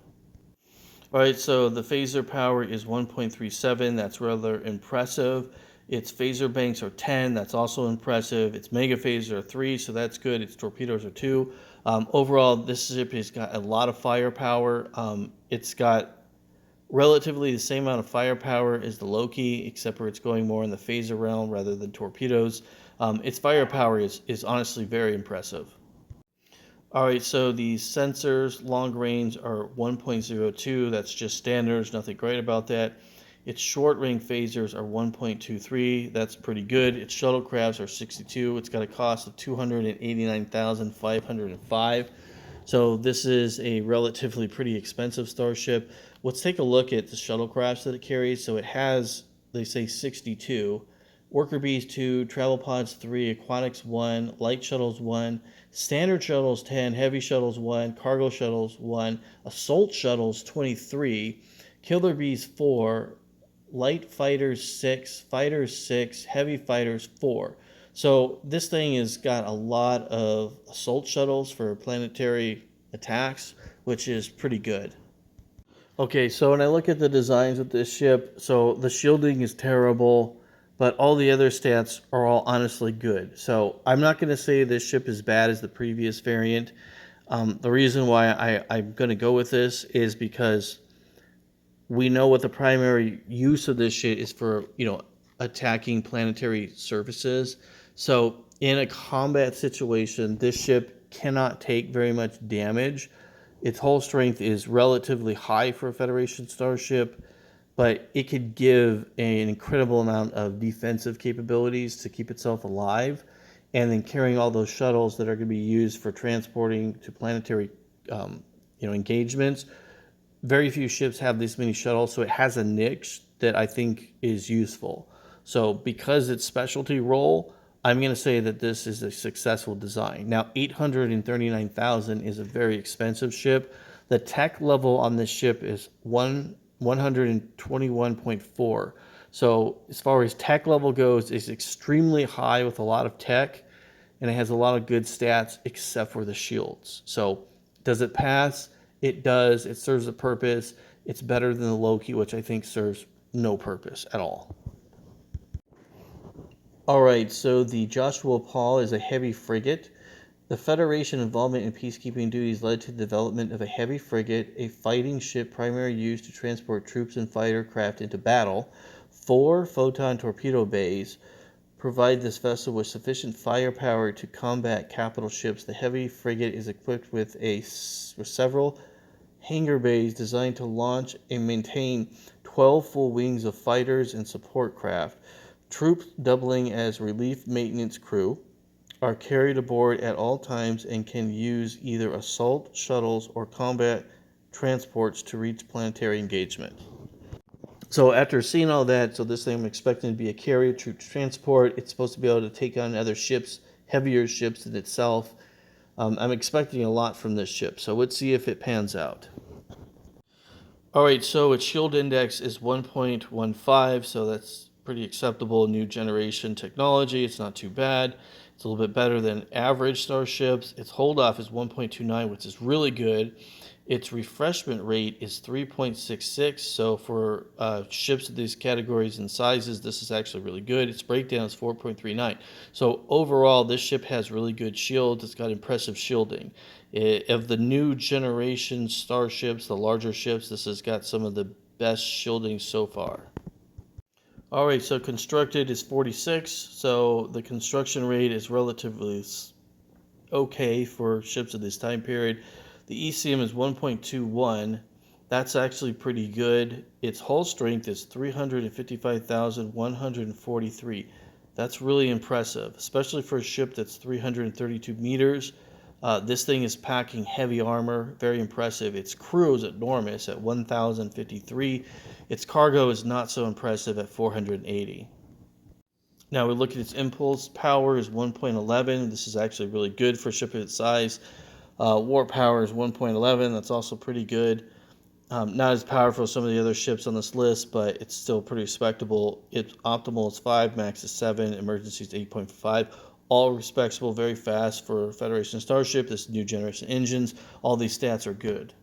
All right, so the phaser power is 1.37. That's rather impressive. Its phaser banks are 10. That's also impressive. Its mega phasers are 3, so that's good. Its torpedoes are 2. Overall, this ship has got a lot of firepower. It's got relatively the same amount of firepower as the Loki, except for it's going more in the phaser realm rather than torpedoes. Its firepower is honestly very impressive. All right, so the sensors long range are 1.02. That's just standard. There's nothing great about that. Its short range phasers are 1.23. That's pretty good. Its shuttlecrafts are 62. It's got a cost of 289,505. So this is a relatively pretty expensive starship. Let's take a look at the shuttlecrafts that it carries. So it has, they say 62. Worker bees 2, travel pods 3, aquatics 1, light shuttles 1, standard shuttles 10, heavy shuttles 1, cargo shuttles 1, assault shuttles 23, killer bees 4, light fighters 6, fighters 6, heavy fighters 4. So this thing has got a lot of assault shuttles for planetary attacks, which is pretty good. Okay, so when I look at the designs of this ship, so the shielding is terrible, but all the other stats are all honestly good. So I'm not going to say this ship is bad as the previous variant. The reason why I'm going to go with this is because we know what the primary use of this shit is for, attacking planetary surfaces. So in a combat situation, this ship cannot take very much damage. Its hull strength is relatively high for a Federation starship, but it could give an incredible amount of defensive capabilities to keep itself alive, and then carrying all those shuttles that are going to be used for transporting to planetary engagements. Very few ships have this many shuttles, so it has a niche that I think is useful. So because it's specialty role, I'm going to say that this is a successful design. Now, 839,000 is a very expensive ship. The tech level on this ship is 121.4. So as far as tech level goes, it's extremely high with a lot of tech, and it has a lot of good stats except for the shields. So does it pass? It does. It serves a purpose. It's better than the Loki, which I think serves no purpose at all. All right, so the Joshua Paul is a heavy frigate. The Federation involvement in peacekeeping duties led to the development of a heavy frigate, a fighting ship primarily used to transport troops and fighter craft into battle. 4 photon torpedo bays provide this vessel with sufficient firepower to combat capital ships. The heavy frigate is equipped with several hangar bays designed to launch and maintain 12 full wings of fighters and support craft. Troops doubling as relief maintenance crew are carried aboard at all times and can use either assault shuttles or combat transports to reach planetary engagement. So after seeing all that, so this thing I'm expecting to be a carrier troop transport. It's supposed to be able to take on other ships, heavier ships than itself. I'm expecting a lot from this ship, so let's see if it pans out. All right, so its shield index is 1.15, so that's pretty acceptable new generation technology. It's not too bad. It's a little bit better than average starships. Its hold off is 1.29, which is really good. Its refreshment rate is 3.66, so for ships of these categories and sizes, this is actually really good. Its breakdown is 4.39. So overall, this ship has really good shields. It's got impressive shielding. Of the new generation starships, the larger ships, this has got some of the best shielding so far. All right, so constructed is 46, so the construction rate is relatively okay for ships of this time period. The ECM is 1.21. That's actually pretty good. Its hull strength is 355,143. That's really impressive, especially for a ship that's 332 meters. This thing is packing heavy armor, very impressive. Its crew is enormous at 1,053. Its cargo is not so impressive at 480. Now we look at its impulse power is 1.11. This is actually really good for a ship of its size. Warp power is 1.11. That's also pretty good. Not as powerful as some of the other ships on this list, but it's still pretty respectable. Its optimal is 5, max is 7, emergency is 8.5. All respectable, very fast for Federation Starship. This new generation engines. All these stats are good.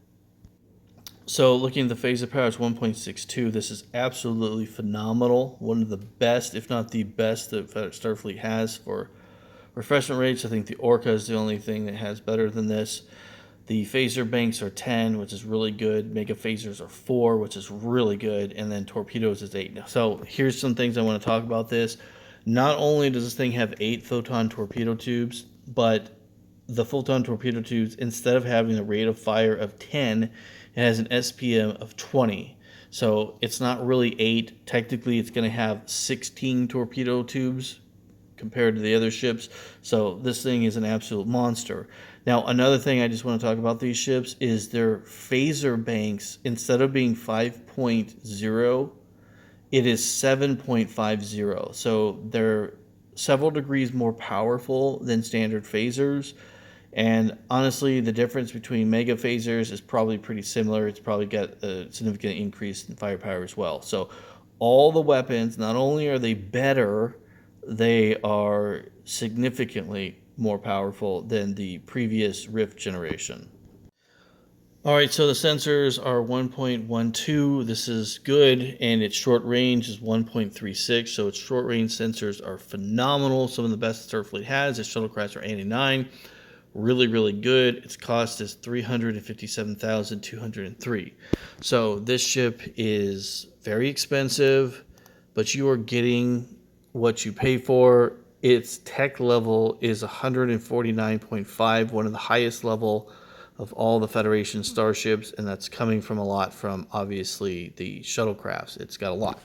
So looking at the phaser power is 1.62. This is absolutely phenomenal. One of the best, if not the best, that Starfleet has for refreshment rates. I think the Orca is the only thing that has better than this. The phaser banks are 10, which is really good. Mega phasers are 4, which is really good. And then torpedoes is 8. So here's some things I want to talk about this. Not only does this thing have 8 photon torpedo tubes, but the photon torpedo tubes, instead of having a rate of fire of 10, it has an SPM of 20. So it's not really 8. Technically, it's going to have 16 torpedo tubes compared to the other ships. So this thing is an absolute monster. Now, another thing I just want to talk about these ships is their phaser banks. Instead of being 5.0, it is 7.50. So they're several degrees more powerful than standard phasers. And honestly, the difference between mega phasers is probably pretty similar. It's probably got a significant increase in firepower as well. So all the weapons, not only are they better, they are significantly more powerful than the previous Rift generation. All right, so the sensors are 1.12. This is good, and its short range is 1.36. So its short range sensors are phenomenal. Some of the best Starfleet has. Its shuttlecrafts are 89. Really, really good. Its cost is $357,203. So this ship is very expensive, but you are getting what you pay for. Its tech level is 149.5, one of the highest level of all the Federation starships, and that's coming from a lot from, obviously, the shuttlecrafts. It's got a lot.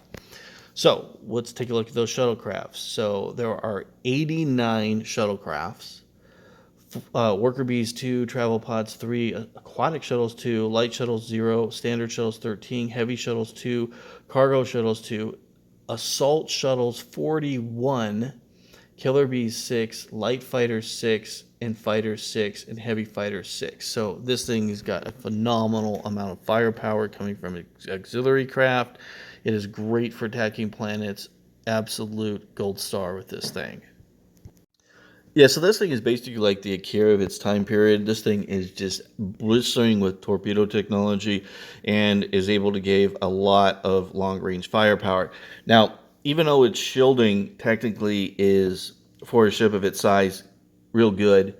So let's take a look at those shuttlecrafts. So there are 89 shuttlecrafts. Worker bees 2, travel pods 3, aquatic shuttles 2, light shuttles 0, standard shuttles 13, heavy shuttles 2, cargo shuttles 2, assault shuttles 41, killer bees 6, light fighters 6, and fighters 6, and heavy fighters 6. So this thing has got a phenomenal amount of firepower coming from auxiliary craft. It is great for attacking planets. Absolute gold star with this thing. Yeah, so this thing is basically like the Akira of its time period. This thing is just blistering with torpedo technology and is able to give a lot of long-range firepower. Now, even though its shielding technically is, for a ship of its size, real good,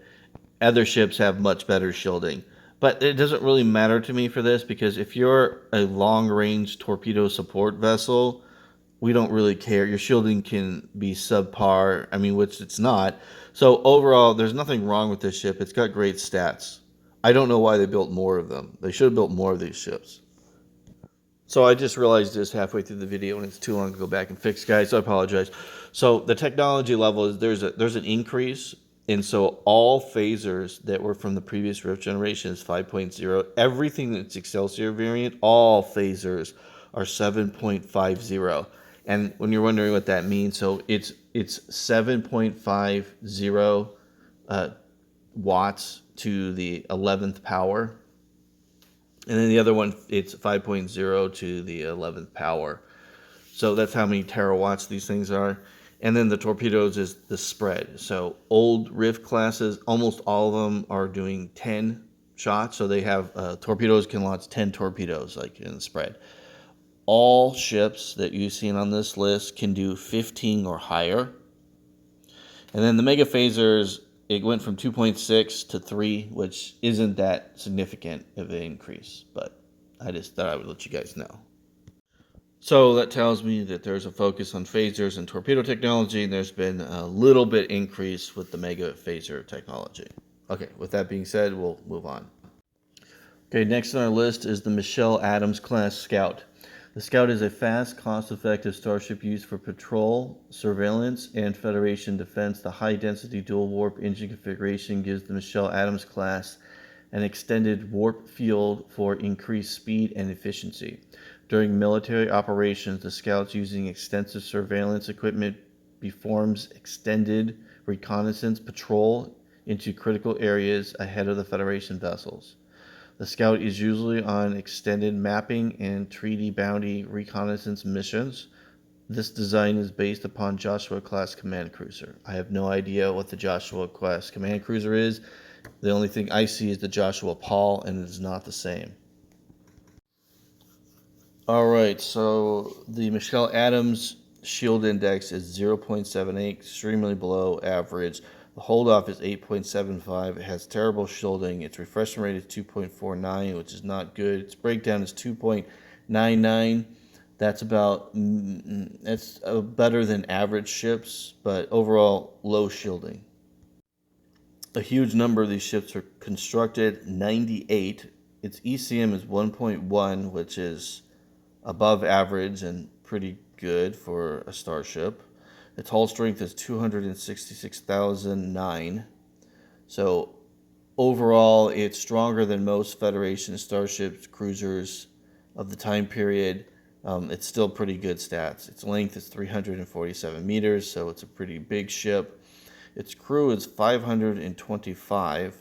other ships have much better shielding. But it doesn't really matter to me for this, because if you're a long-range torpedo support vessel, we don't really care. Your shielding can be subpar, I mean, which it's not. So overall, there's nothing wrong with this ship. It's got great stats. I don't know why they built more of them. They should have built more of these ships. So I just realized this halfway through the video, and it's too long to go back and fix, guys, so I apologize. So the technology level is there's an increase, and so all phasers that were from the previous Rift generation is 5.0. Everything that's Excelsior variant, all phasers are 7.50. And when you're wondering what that means, so it's 7.50 watts to the 11th power. And then the other one, it's 5.0 to the 11th power. So that's how many terawatts these things are. And then the torpedoes is the spread. So old Rift classes, almost all of them are doing 10 shots. So they have torpedoes can launch 10 torpedoes, like in the spread. All ships that you've seen on this list can do 15 or higher. And then the mega phasers, it went from 2.6 to 3, which isn't that significant of an increase, but I just thought I would let you guys know. So that tells me that there's a focus on phasers and torpedo technology, and there's been a little bit increase with the mega phaser technology. Okay, with that being said, we'll move on. Okay, next on our list is the Michelle Adams class Scout. The Scout is a fast, cost-effective starship used for patrol, surveillance, and Federation defense. The high-density dual-warp engine configuration gives the Michelle Adams class an extended warp field for increased speed and efficiency. During military operations, the Scouts, using extensive surveillance equipment, performs extended reconnaissance patrol into critical areas ahead of the Federation vessels. The Scout is usually on extended mapping and treaty bounty reconnaissance missions. This design is based upon Joshua-class command cruiser. I have no idea what the Joshua-class command cruiser is. The only thing I see is the Joshua Paul, and it is not the same. Alright, so the Michelle Adams shield index is 0.78, extremely below average. The hold-off is 8.75. It has terrible shielding. Its refreshment rate is 2.49, which is not good. Its breakdown is 2.99. That's better than average ships, but overall low shielding. A huge number of these ships are constructed, 98. Its ECM is 1.1, which is above average and pretty good for a starship. Its hull strength is 266,009. So overall, it's stronger than most Federation starships, cruisers of the time period. It's still pretty good stats. Its length is 347 meters, so it's a pretty big ship. Its crew is 525.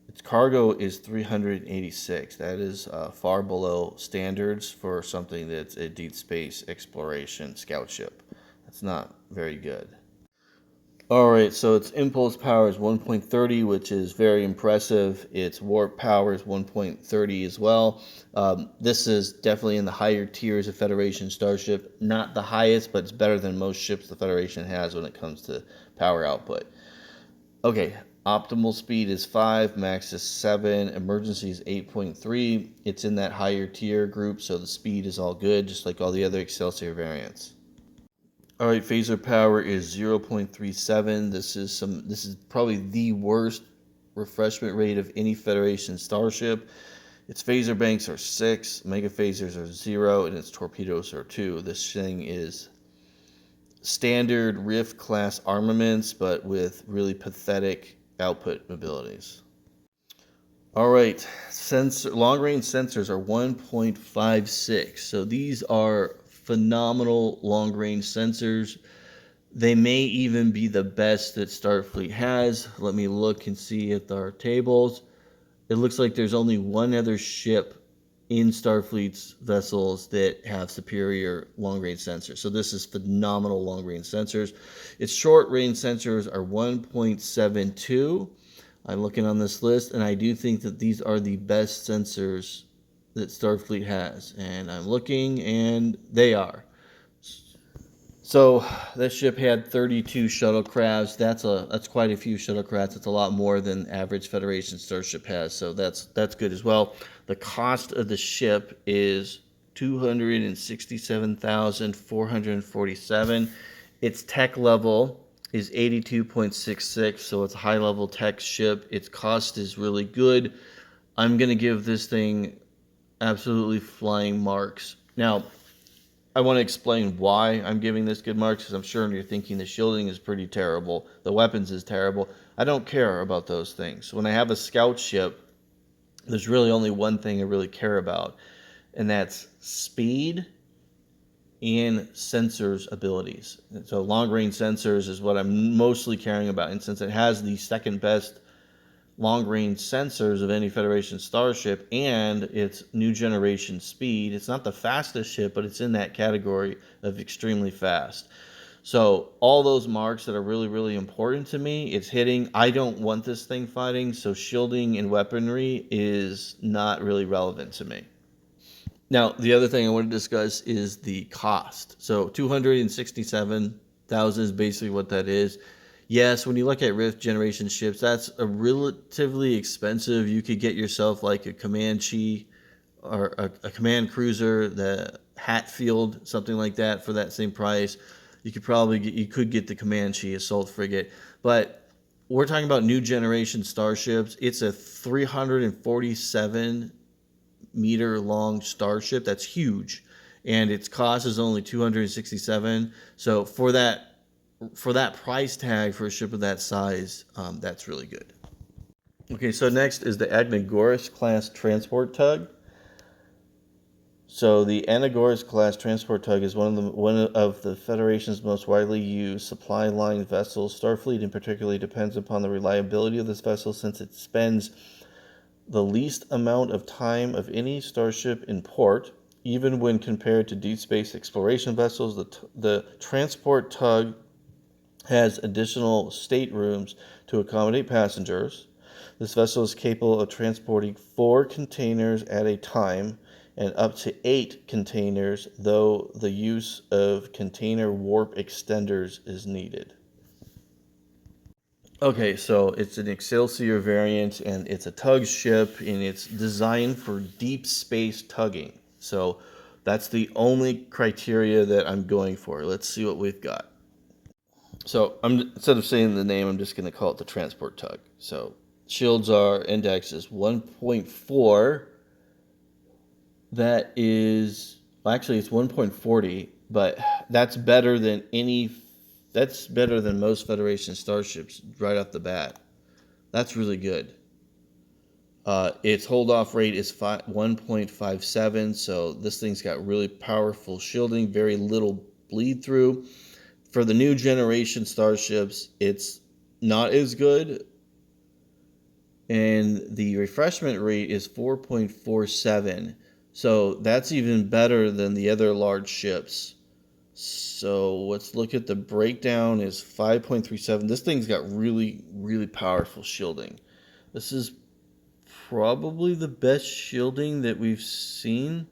Its cargo is 386. That is far below standards for something that's a deep space exploration scout ship. That's not very good. Alright, so its impulse power is 1.30, which is very impressive. Its warp power is 1.30 as well. This is definitely in the higher tiers of Federation starship. Not the highest, but it's better than most ships the Federation has when it comes to power output. Okay, optimal speed is 5, max is 7, emergency is 8.3. It's in that higher tier group, so the speed is all good, just like all the other Excelsior variants. All right, phaser power is 0.37. This is probably the worst refreshment rate of any Federation starship. Its phaser banks are 6, mega phasers are 0, and its torpedoes are 2. This thing is standard Rift class armaments, but with really pathetic output abilities. All right, long range sensors are 1.56. So these are phenomenal long range sensors. They may even be the best that Starfleet has. Let me look and see at our tables. It looks like there's only one other ship in Starfleet's vessels that have superior long-range sensors. So this is phenomenal long-range sensors. Its short-range sensors are 1.72. I'm looking on this list, and I do think that these are the best sensors that Starfleet has. And I'm looking, and they are. So this ship had 32 shuttlecrafts. That's quite a few shuttlecrafts. It's a lot more than average Federation starship has. So that's good as well. The cost of the ship is $267,447. Its tech level is 82.66. So it's a high level tech ship. Its cost is really good. I'm gonna give this thing absolutely flying marks. Now, I want to explain why I'm giving this good marks, because I'm sure you're thinking the shielding is pretty terrible, the weapons is terrible. I don't care about those things. When I have a scout ship, there's really only one thing I really care about, and that's speed and sensors abilities. So long range sensors is what I'm mostly caring about, and since it has the second best long-range sensors of any Federation starship and its new generation speed. It's not the fastest ship, but it's in that category of extremely fast. So all those marks that are really, really important to me, it's hitting. I don't want this thing fighting, so shielding and weaponry is not really relevant to me. Now, the other thing I want to discuss is the cost. So 267,000 is basically what that is. Yes, when you look at Rift generation ships, that's a relatively expensive. You could get yourself like a Comanche or a command cruiser, the Hatfield, something like that for that same price. You could get the Comanche assault frigate, but we're talking about new generation starships. It's a 347 meter long starship. That's huge, and its cost is only 267. So for that price tag for a ship of that size, that's really good. Okay, so next is the Agnagoras class transport tug. So the Agnagoras class transport tug is one of the Federation's most widely used supply line vessels. Starfleet in particular depends upon the reliability of this vessel since it spends the least amount of time of any starship in port. Even when compared to deep space exploration vessels, the transport tug has additional staterooms to accommodate passengers. This vessel is capable of transporting 4 containers at a time and up to 8 containers, though the use of container warp extenders is needed. Okay, so it's an Excelsior variant, and it's a tug ship, and it's designed for deep space tugging. So that's the only criteria that I'm going for. Let's see what we've got. So instead of saying the name, I'm just going to call it the transport tug. So shields are index is 1.4. That is, well, actually it's 1.40, but that's better than most Federation starships right off the bat. That's really good. Its hold off rate is 1.57, so this thing's got really powerful shielding, very little bleed through. For the new generation starships, it's not as good, and the refreshment rate is 4.47. So that's even better than the other large ships. So let's look at the breakdown is 5.37. This thing's got really, really powerful shielding. This is probably the best shielding that we've seen.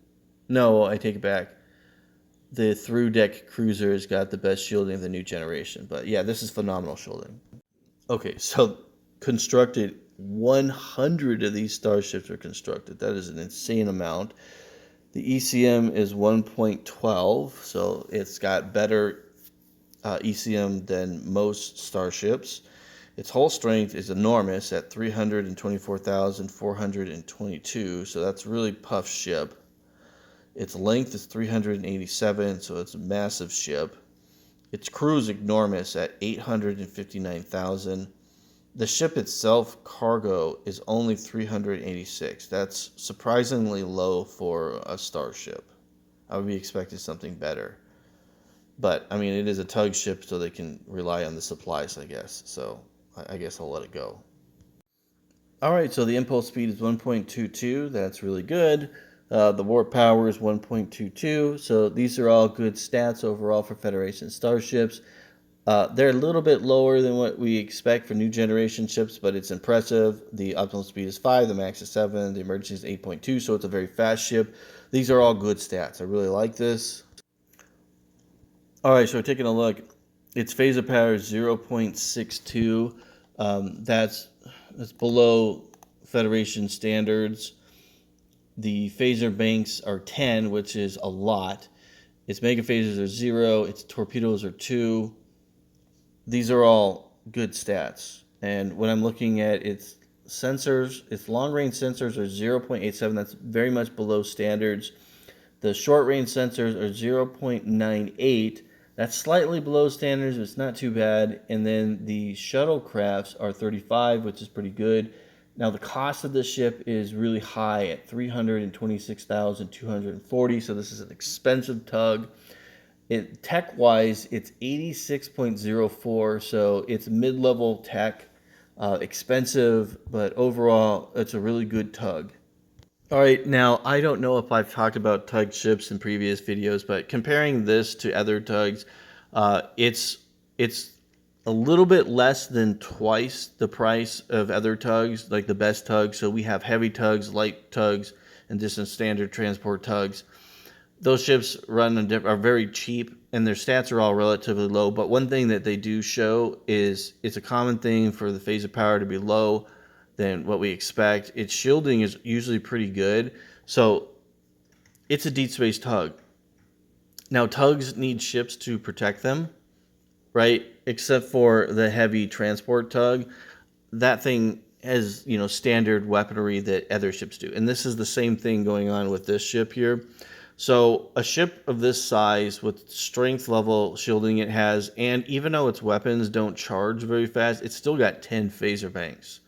No, I take it back. The through deck cruiser has got the best shielding of the new generation. But yeah, this is phenomenal shielding. Okay, so constructed 100 of these starships are constructed. That is an insane amount. The ECM is 1.12, so it's got better ECM than most Starships. Its hull strength is enormous at 324,422, so that's a really puff ship. Its length is 387, so it's a massive ship. Its crew is enormous at 859,000. The ship itself cargo is only 386. That's surprisingly low for a Starship. I would be expecting something better. But, I mean, it is a tug ship, so they can rely on the supplies, I guess. So, I guess I'll let it go. Alright, so the impulse speed is 1.22. That's really good. The warp power is 1.22. So, these are all good stats overall for Federation Starships. They're a little bit lower than what we expect for new generation ships, but it's impressive. The optimal speed is 5, the max is 7, the emergency is 8.2, so it's a very fast ship. These are all good stats. I really like this. Alright, so taking a look, its phaser power is 0.62. That's below Federation standards. The phaser banks are 10, which is a lot. Its mega phasers are 0, its torpedoes are 2. These are all good stats. And when I'm looking at its sensors, its long-range sensors are 0.87. That's very much below standards. The short-range sensors are 0.98. That's slightly below standards, but it's not too bad. And then the shuttlecrafts are 35, which is pretty good. Now, the cost of this ship is really high at $326,240, so this is an expensive tug. Tech-wise, it's 86.04, so it's mid-level tech, expensive, but overall, it's a really good tug. All right, now, I don't know if I've talked about tug ships in previous videos, but comparing this to other tugs, it's a little bit less than twice the price of other tugs, like the best tugs. So we have heavy tugs, light tugs, and just some standard transport tugs. Those ships are very cheap, and their stats are all relatively low. But one thing that they do show is it's a common thing for the phaser power to be low than what we expect. Its shielding is usually pretty good, so it's a deep space tug. Now, tugs need ships to protect them, right? Except for the heavy transport tug. That thing has, standard weaponry that other ships do. And this is the same thing going on with this ship here. So a ship of this size with strength level shielding it has, and even though its weapons don't charge very fast, it's still got 10 phaser banks.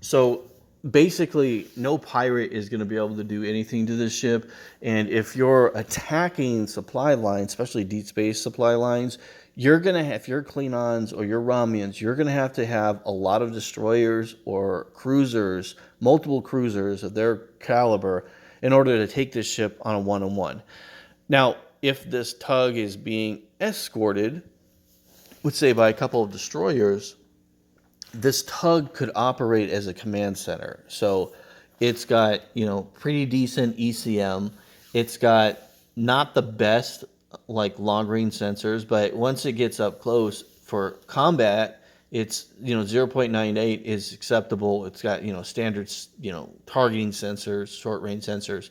So basically, no pirate is going to be able to do anything to this ship. And if you're attacking supply lines, especially deep space supply lines, you're going to have, if you're Klingons or you're Romulans, you're going to have a lot of destroyers or cruisers, multiple cruisers of their caliber, in order to take this ship on a one-on-one. Now, if this tug is being escorted, let's say by a couple of destroyers, this tug could operate as a command center. So it's got, pretty decent ECM. It's got not the best, like, long-range sensors, but once it gets up close for combat, it's, 0.98 is acceptable. It's got, standard, targeting sensors, short-range sensors.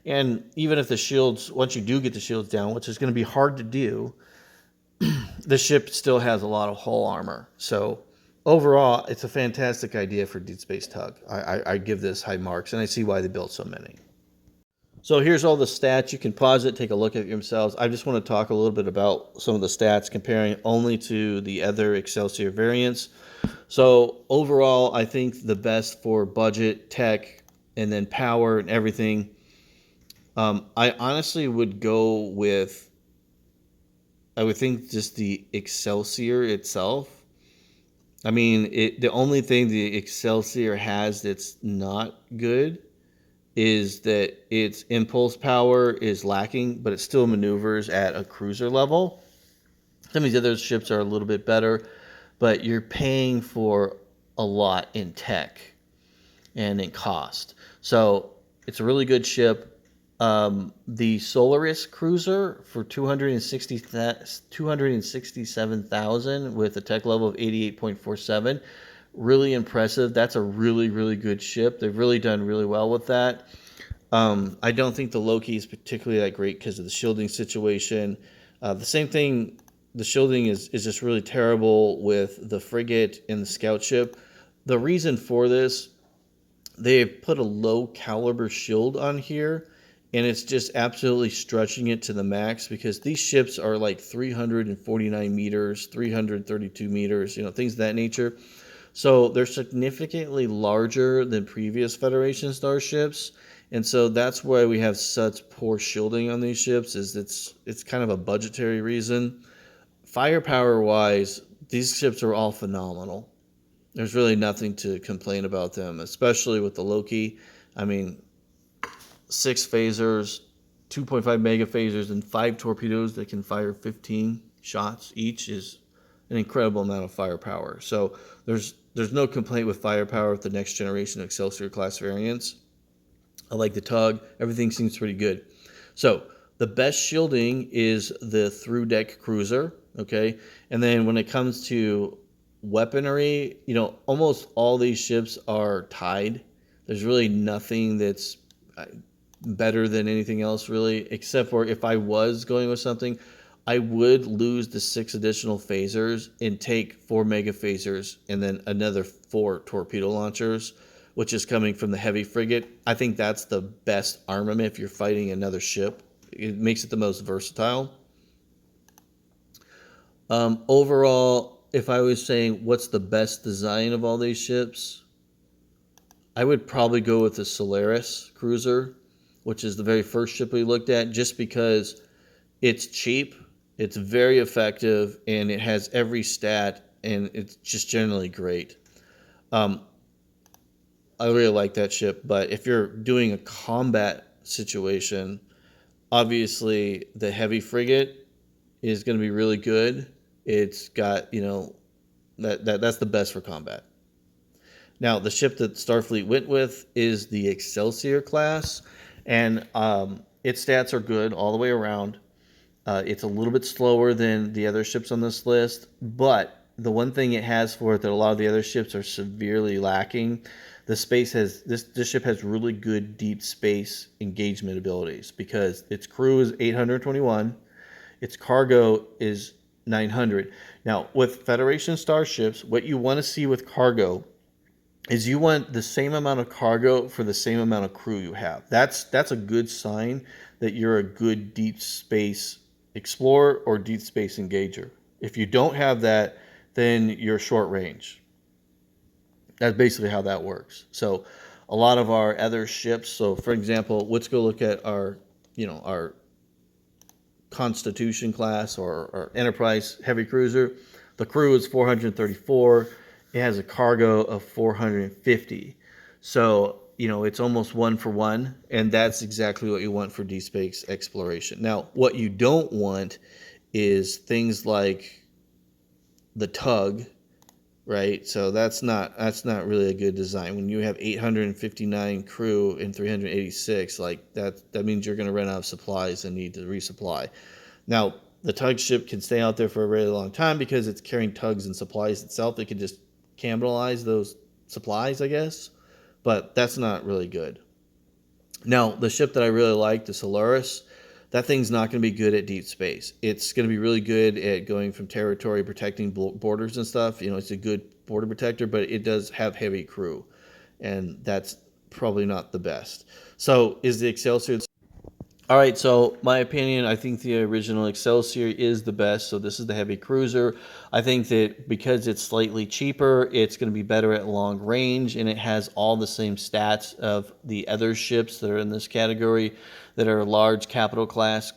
And even if the shields, once you do get the shields down, which is going to be hard to do, the ship still has a lot of hull armor. So overall, it's a fantastic idea for Deep Space Tug. I give this high marks, and I see why they built so many. So here's all the stats. You can pause it, take a look at it yourselves. I just want to talk a little bit about some of the stats, comparing only to the other Excelsior variants. So overall, I think the best for budget, tech, and then power and everything, I honestly would go with, I would think just the Excelsior itself. I mean, the only thing the Excelsior has that's not good is that its impulse power is lacking, but it still maneuvers at a cruiser level. Some of these other ships are a little bit better, but you're paying for a lot in tech and in cost. So it's a really good ship. The Solaris cruiser for $267,000 with a tech level of 88.47. Really impressive. That's a really, really good ship. They've really done really well with that. I don't think the Loki is particularly that great because of the shielding situation. The same thing the shielding is just really terrible with the frigate and the scout ship. The reason for this, they've put a low caliber shield on here, and it's just absolutely stretching it to the max because these ships are like 349 meters, 332 meters, things of that nature. So they're significantly larger than previous Federation starships. And so that's why we have such poor shielding on these ships, is it's kind of a budgetary reason. Firepower wise, these ships are all phenomenal. There's really nothing to complain about them, especially with the Loki. I mean, 6 phasers, 2.5 mega phasers, and 5 torpedoes that can fire 15 shots each is an incredible amount of firepower. So there's no complaint with firepower with the next generation Excelsior class variants. I like the tug. Everything seems pretty good. So the best shielding is the through deck cruiser. Okay. And then when it comes to weaponry, almost all these ships are tied. There's really nothing that's better than anything else, really, except for if I was going with something, I would lose the 6 additional phasers and take 4 mega phasers and then another 4 torpedo launchers, which is coming from the heavy frigate. I think that's the best armament if you're fighting another ship. It makes it the most versatile. Overall, if I was saying what's the best design of all these ships, I would probably go with the Solaris cruiser, which is the very first ship we looked at, just because it's cheap, it's very effective, and it has every stat, and it's just generally great. I really like that ship, but if you're doing a combat situation, obviously the heavy frigate is going to be really good. It's got, that's the best for combat. Now, the ship that Starfleet went with is the Excelsior class, and its stats are good all the way around. It's a little bit slower than the other ships on this list, but the one thing it has for it that a lot of the other ships are severely lacking, this ship has really good deep space engagement abilities because its crew is 821, its cargo is 900. Now, with Federation starships, what you want to see with cargo is you want the same amount of cargo for the same amount of crew you have. That's a good sign that you're a good deep space explorer or deep space engager. If you don't have that, then you're short range. That's basically how that works. So a lot of our other ships, so for example, let's go look at our Constitution class or Enterprise heavy cruiser. The crew is 434. It has a cargo of 450. So, it's almost 1 for 1, and that's exactly what you want for deep space exploration. Now, what you don't want is things like the tug, right? So that's not really a good design. When you have 859 crew and 386, like that means you're going to run out of supplies and need to resupply. Now, the tug ship can stay out there for a really long time because it's carrying tugs and supplies itself. It can just cannibalize those supplies, I guess, but that's not really good. Now, the ship that I really like, the Solaris, that thing's not going to be good at deep space. It's going to be really good at going from territory, protecting borders and stuff. It's a good border protector, but it does have heavy crew, and that's probably not the best. So is the Excelsior... All right, so my opinion, I think the original Excelsior is the best. So this is the heavy cruiser. I think that because it's slightly cheaper, it's going to be better at long range, and it has all the same stats of the other ships that are in this category that are large capital class,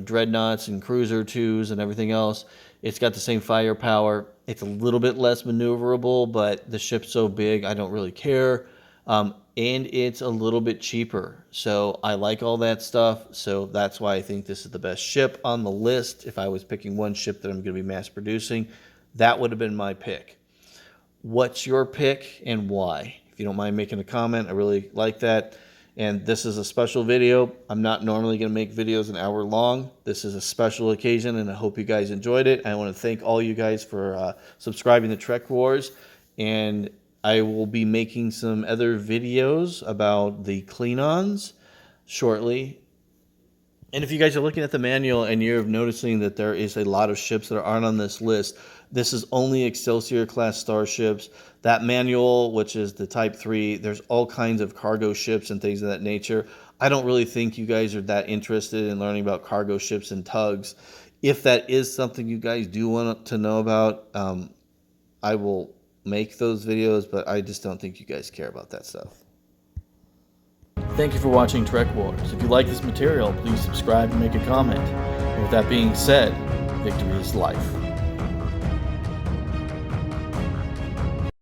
dreadnoughts and cruiser 2s and everything else. It's got the same firepower. It's a little bit less maneuverable, but the ship's so big, I don't really care. And it's a little bit cheaper. So I like all that stuff. So that's why I think this is the best ship on the list. If I was picking one ship that I'm going to be mass producing, that would have been my pick. What's your pick and why? If you don't mind making a comment, I really like that. And this is a special video. I'm not normally going to make videos an hour long. This is a special occasion, and I hope you guys enjoyed it. I want to thank all you guys for subscribing to Trek Wars. And I will be making some other videos about the Klingons shortly. And if you guys are looking at the manual and you're noticing that there is a lot of ships that aren't on this list, this is only Excelsior class starships. That manual, which is the Type 3, there's all kinds of cargo ships and things of that nature. I don't really think you guys are that interested in learning about cargo ships and tugs. If that is something you guys do want to know about, I will make those videos, but I just don't think you guys care about that stuff. Thank you for watching Trek Wars. If you like this material, please subscribe and make a comment. And with that being said, victory is life.